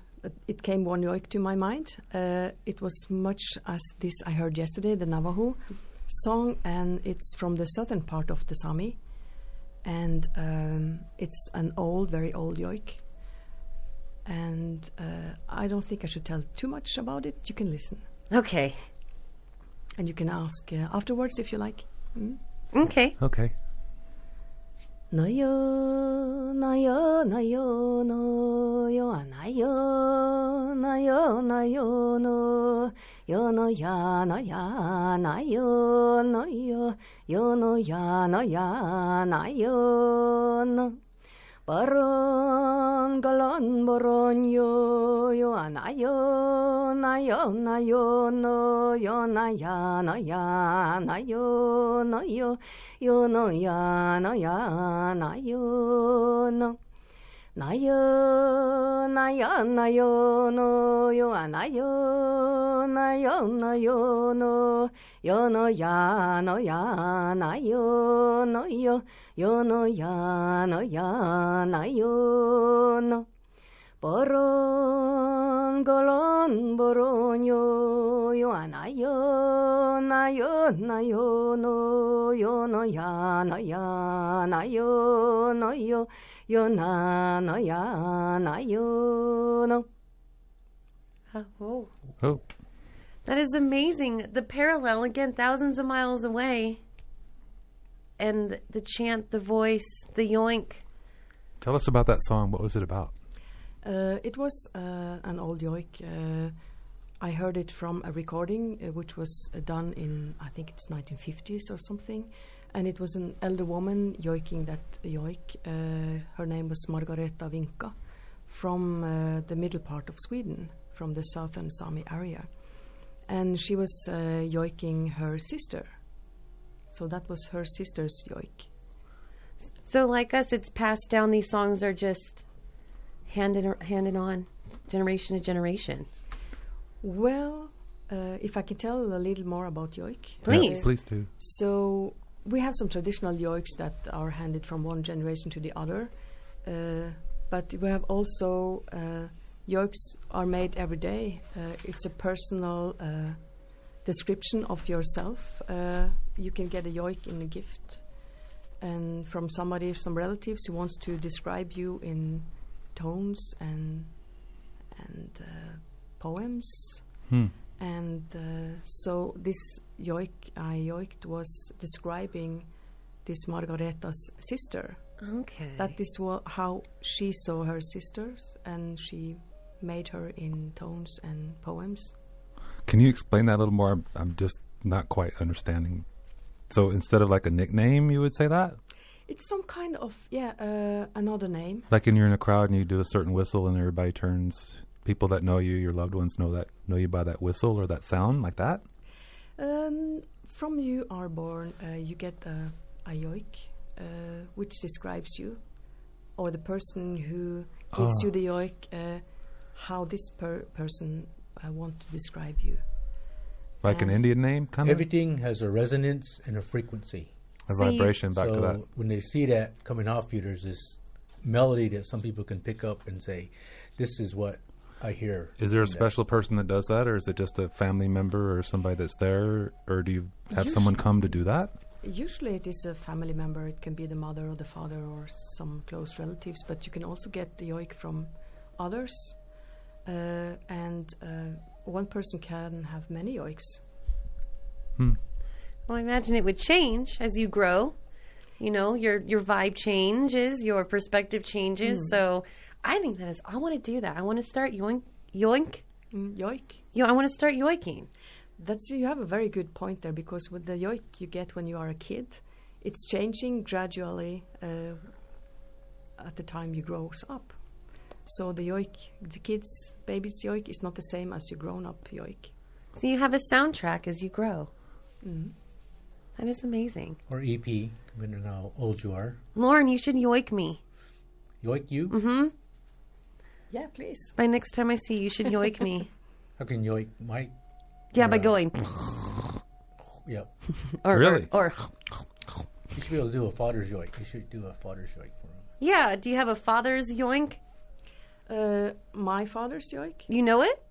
It came one yoik to my mind. It was much as this I heard yesterday, the Navajo song, and it's from the southern part of the Saami. And it's an very old yoik. And I don't think I should tell too much about it. You can listen. Okay. And you can ask afterwards if you like. Okay. Okay. No yo, no yo, no yo, no yo, no yo, no yo, no yo, no yo, no ya, no ya, no yo, no yo, yo no ya, no ya, no yo, no. Baron galon baron yo anayo na yo no yo na ya no ya na yo no yo no ya no ya na yo no na yo no yo anayo na yo no yo no ya no ya na yo no yo no ya no ya na yo no boron golon boron yo anayo na yo no no ya no ya na yo no na no ya na yo no. Oh. That is amazing. The parallel, again, thousands of miles away. And the chant, the voice, the yoink. Tell us about that song. What was it about? It was an old yoik. I heard it from a recording which was done in, I think it's 1950s or something. And it was an elder woman yoiking that yoik. Her name was Margareta Vinka, from the middle part of Sweden, from the southern Sami area. And she was yoiking her sister. So that was her sister's yoik. So like us, it's passed down. These songs are just handed on, generation to generation. Well, if I can tell a little more about yoik. Please. Yeah, please do. So we have some traditional yoiks that are handed from one generation to the other. But we have also yoiks are made every day. It's a personal description of yourself. You can get a yoik in a gift, and from somebody, some relatives who wants to describe you in tones and poems. And so this yoik I yoiked was describing this Margareta's sister. Okay. That is how she saw her sisters, and she made her in tones and poems. Can you explain that a little more? I'm just not quite understanding. So instead of like a nickname, you would say that? It's some kind of, another name. Like when you're in a crowd and you do a certain whistle and everybody turns, people that know you, your loved ones know you by that whistle or that sound, like that? From you are born, you get a yoik, which describes you, or the person who gives you the yoik, how this person wants to describe you. Like an Indian name, kind of? Everything has a resonance and a frequency. A vibration back to that. When they see that coming off you, there's this melody that some people can pick up and say, this is what I hear. Is there a special person that does that, or is it just a family member or somebody that's there, or do you have someone come to do that? Usually it is a family member. It can be the mother or the father or some close relatives, but you can also get the yoik from others. And one person can have many yoiks. Well, I imagine it would change as you grow. You know, your vibe changes, your perspective changes. So I think that is, I want to do that. I want to start yoink. Yoik. Yeah, I want to start yoiking. You have a very good point there, because with the yoik you get when you are a kid, it's changing gradually at the time you grow up. So the yoik, the baby's yoik is not the same as your grown-up yoik. So you have a soundtrack as you grow. That is amazing. Or EP, depending on how old you are. Lauren, you should yoik me. Yoik you? Mm-hmm. Yeah, please. By next time I see you, you should yoik me. How can yoik Mike? Yeah, by going. Yep. Really? Or you should be able to do a father's yoik. You should do a father's yoik for him. Yeah. Do you have a father's yoink? My father's yoik? You know it?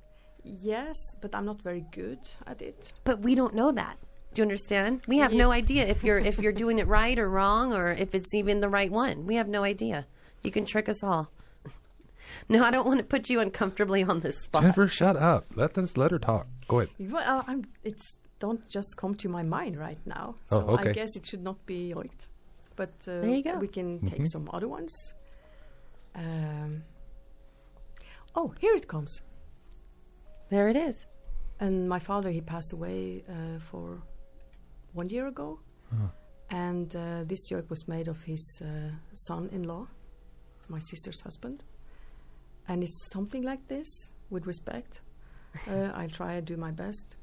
Yes, but I'm not very good at it. But we don't know that. Do you understand? We have no idea if you're doing it right or wrong, or if it's even the right one. We have no idea. You can trick us all. No, I don't want to put you uncomfortably on this spot. Jennifer, shut up. Let her talk. Go ahead. Well, don't just come to my mind right now. Oh, So okay. I guess it should not be yoiked. But there you go. We can take some other ones. Oh, here it comes. There it is. And my father, he passed away for 1 year ago. And this yoik was made of his son-in-law, my sister's husband. And it's something like this, with respect. I'll try to do my best.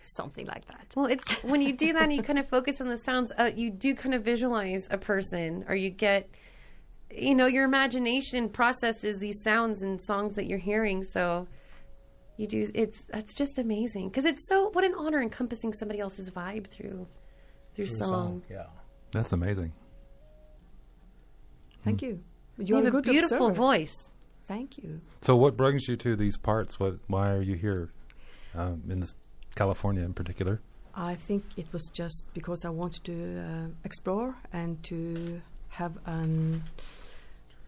Something like that. Well, it's when you do that and you kind of focus on the sounds, you do kind of visualize a person, or you get, your imagination processes these sounds and songs that you're hearing. So you do. That's just amazing, because it's what an honor encompassing somebody else's vibe through song. Yeah, that's amazing. Thank you. You have a beautiful voice. Thank you. So, what brings you to these parts? Why are you here in this California in particular? I think it was just because I wanted to explore and to have a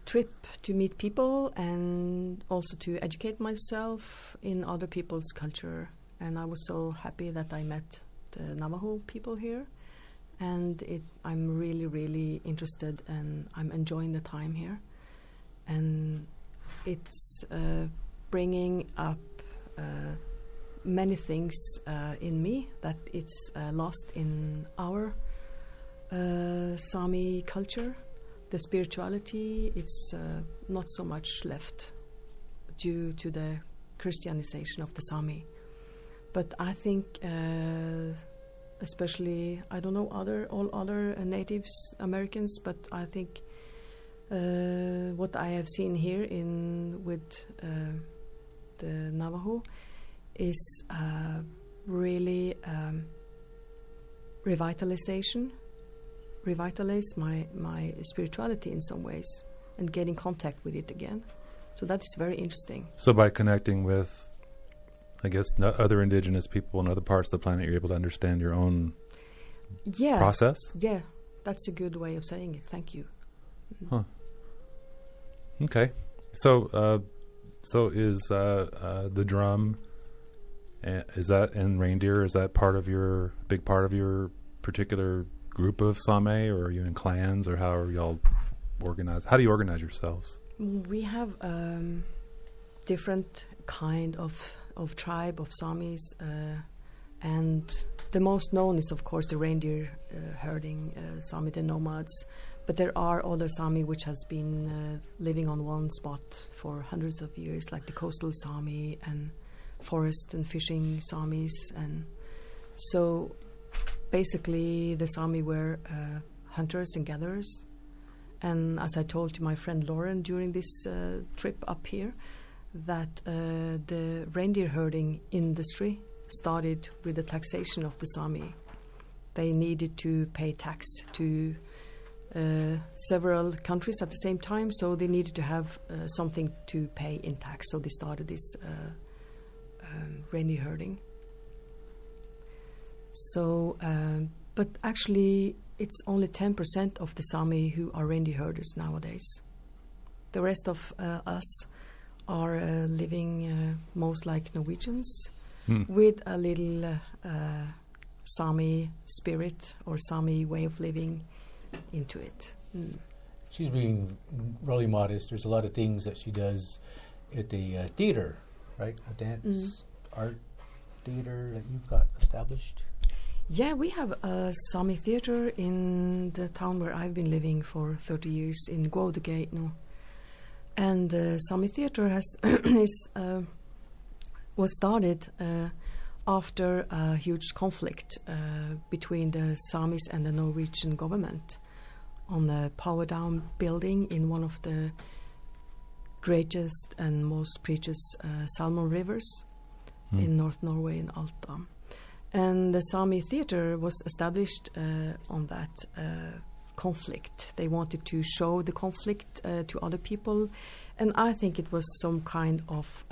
trip to meet people, and also to educate myself in other people's culture. And I was so happy that I met the Navajo people here. And I'm really, really interested, and I'm enjoying the time here. And it's bringing up many things in me that it's lost in our Sami culture. The spirituality, it's not so much left due to the Christianization of the Sami. But I think especially, I don't know all other natives, Americans, but I think what I have seen here with the Navajo is really revitalize my spirituality in some ways, and get in contact with it again. So that is very interesting. So by connecting with, I guess, other indigenous people in other parts of the planet, you're able to understand your own process? Yeah, that's a good way of saying it. Thank you. Huh. Okay. So is the drum, is that in reindeer, is that big part of your particular group of Sami, or are you in clans, or how are y'all organized? How do you organize yourselves? We have different kind of tribe of Samis, and the most known is, of course, the reindeer herding Sami, the nomads. But there are other Sami which has been living on one spot for hundreds of years, like the coastal Sami and forest and fishing Samis. And so basically the Sami were hunters and gatherers, And as I told to my friend Lauren during this trip up here, that the reindeer herding industry started with the taxation of the Sami. They needed to pay tax to several countries at the same time, so they needed to have something to pay in tax. So they started this reindeer herding. So, but actually, it's only 10% of the Sami who are reindeer herders nowadays. The rest of us are living most like Norwegians, with a little Sami spirit or Sami way of living into it. She's being really modest. There's a lot of things that she does at the theater, right? A dance, art theater that you've got established. Yeah, we have a Sami theater in the town where I've been living for 30 years, in Gaudegeitno. And the Sami theater has was started after a huge conflict between the Samis and the Norwegian government on a power down building in one of the greatest and most precious salmon rivers in North Norway, in Alta. And the Sami theater was established on that conflict. They wanted to show the conflict to other people, and I think it was some kind of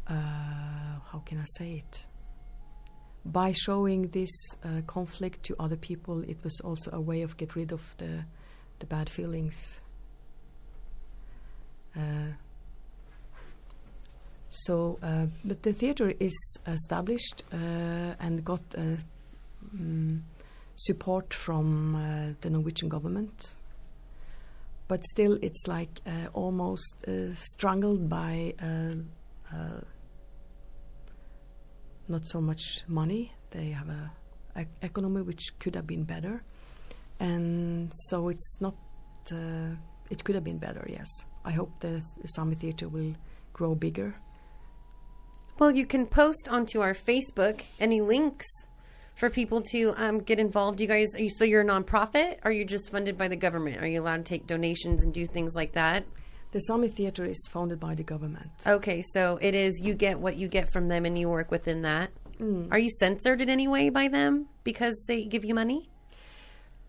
how can I say it? By showing this conflict to other people, it was also a way of get rid of the bad feelings. But the theater is established and got support from the Norwegian government. But still, it's like almost strangled by not so much money. They have a economy which could have been better, and so it's not. It could have been better. Yes, I hope the Sami theater will grow bigger. Well, you can post onto our Facebook any links for people to get involved. You guys, so you're a nonprofit? Or are you just funded by the government? Are you allowed to take donations and do things like that? The Sami theater is funded by the government. Okay, so it is, you get what you get from them and you work within that. Are you censored in any way by them because they give you money?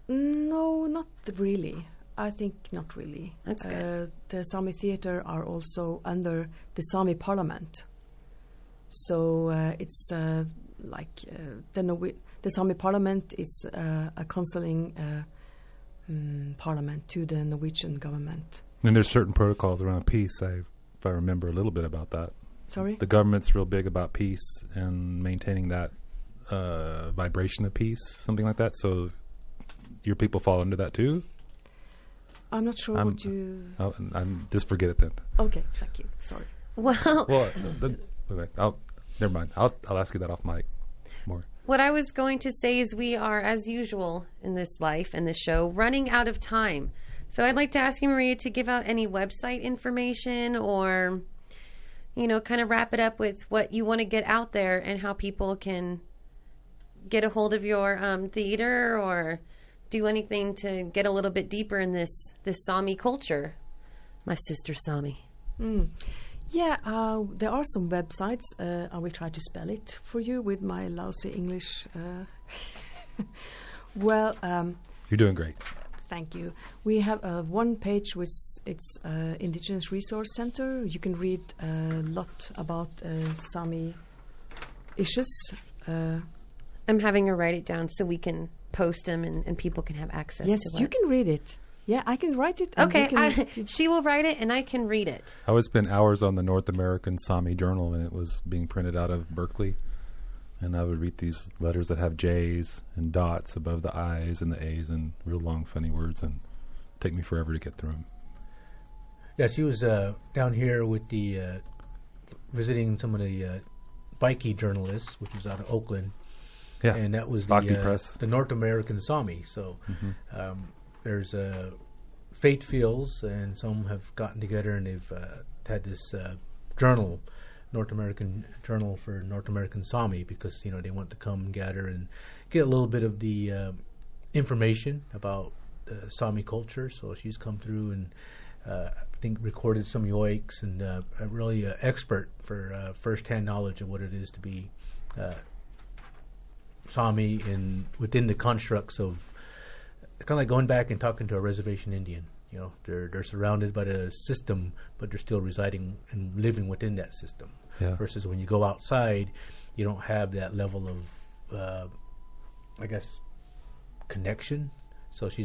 No, not really. I think not really. That's good. The Sami theater are also under the Sami parliament. So it's like the Sami parliament is a counseling parliament to the Norwegian government. And there's certain protocols around peace, if I remember a little bit about that. Sorry? The government's real big about peace and maintaining that vibration of peace, something like that. So your people fall under that too? I'm not sure what you... I'm just forget it then. Okay, thank you. Sorry. Well... Okay, never mind. I'll ask you that off mic more. What I was going to say is we are, as usual in this life and this show, running out of time. So I'd like to ask you, Maria, to give out any website information or, kind of wrap it up with what you want to get out there and how people can get a hold of your theater or do anything to get a little bit deeper in this Sami culture. My sister Sami. Yeah, there are some websites. I will try to spell it for you with my lousy English. Well, you're doing great. Thank you. We have one page which it's Indigenous Resource Center. You can read a lot about Sami issues. I'm having her write it down so we can post them and people can have access yes, to it. Yes, you can read it. Yeah, I can write it. Okay, she will write it and I can read it. I would spend hours on the North American Sami Journal when it was being printed out of Berkeley. And I would read these letters that have J's and dots above the I's and the A's and real long, funny words, and take me forever to get through them. Yeah, she was down here with the visiting some of the Bikie journalists, which was out of Oakland. Yeah, and that was the North American Sami. So there's Fate Fields, and some have gotten together and they've had this journal, North American Journal for North American Sami, because they want to come gather and get a little bit of the information about Saami culture. So she's come through and I think recorded some yoiks and really an expert for first-hand knowledge of what it is to be Saami within the constructs of kind of like going back and talking to a reservation Indian. You know, they're surrounded by a system, but they're still residing and living within that system. Yeah. Versus when you go outside, you don't have that level of, I guess, connection. So she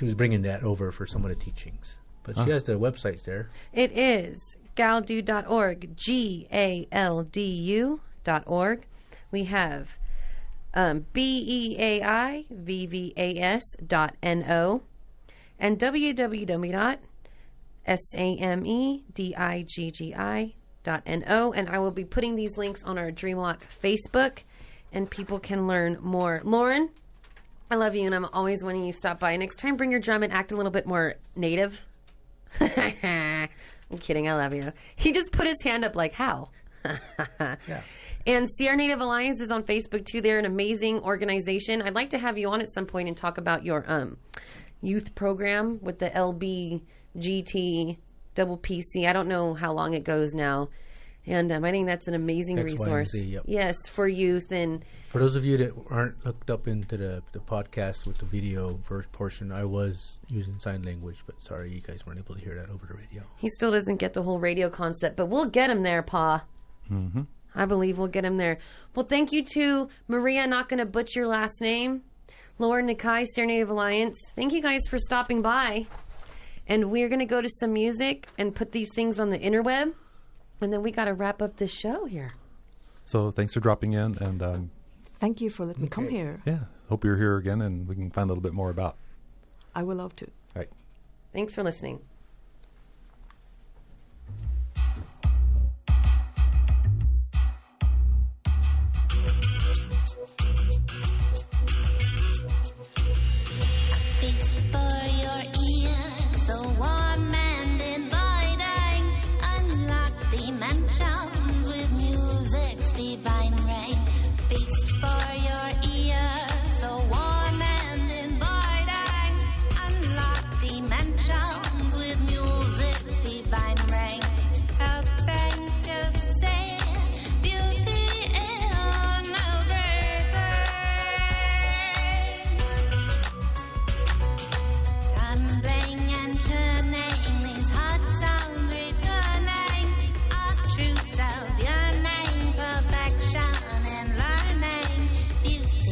was bringing that over for some of the teachings. But she has the websites there. It is galdu.org, GALDU.org. We have BEAIVVAS.NO and www.SAMEDIGGI.NO. And I will be putting these links on our Dreamwalk Facebook, and people can learn more. Lauren, I love you, and I'm always wanting you to stop by. Next time, bring your drum and act a little bit more native. I'm kidding. I love you. He just put his hand up like, how? Yeah. And Sierra Native Alliance is on Facebook, too. They're an amazing organization. I'd like to have you on at some point and talk about your youth program with the LBGT double PC. I don't know how long it goes now. And I think that's an amazing X, Y, and resource. Z, yep. Yes, for youth. And for those of you that aren't hooked up into the podcast with the video first portion, I was using sign language, but sorry you guys weren't able to hear that over the radio. he still doesn't get the whole radio concept, but we'll get him there, Pa. Mm-hmm. I believe we'll get him there. Well, thank you to Maria, not going to butcher your last name, Lauren Nakai, Sierra Native Alliance. Thank you guys for stopping by. And we're going to go to some music and put these things on the interweb. And then we got to wrap up this show here. So thanks for dropping in, and Thank you for letting me come here. yeah, hope you're here again, and we can find a little bit more about. I will love to. All right. Thanks for listening. Feast for your ears, so warm and inviting. Unlock dimensions with music's divine rain. Feast for your ears, so warm and inviting. Unlock dimensions with music's divine rain. Helping to see beauty in everything. Tumbling and churning, these heart sounds returning. Our true self yearning, perfection and learning. Beauty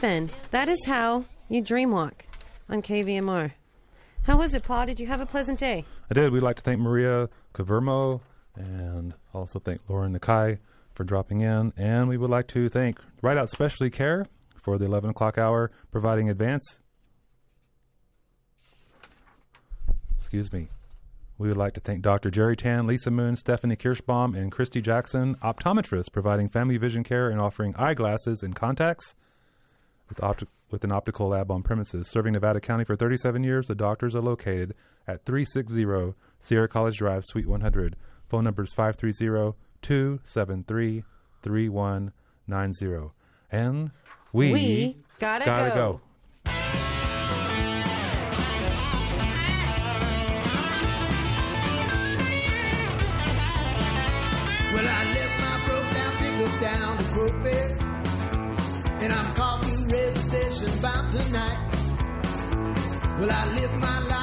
then. That is how you dreamwalk on KVMR. How was it, Paul? Did you have a pleasant day? I did. We'd like to thank Maria Kvmr and also thank Lauren Nakai for dropping in. And we would like to thank Right Out Specialty Care for the 11 o'clock hour, providing advance. We would like to thank Dr. Jerry Tan, Lisa Moon, Stephanie Kirschbaum, and Christy Jackson, optometrists, providing family vision care and offering eyeglasses and contacts with an optical lab on premises. Serving Nevada County for 37 years, the doctors are located at 360 Sierra College Drive, Suite 100. Phone number is 530-273-3190. And we gotta go. Well, I left my broke down pickup down to Brookville, and I'm calling reservation about tonight. Well, I live my life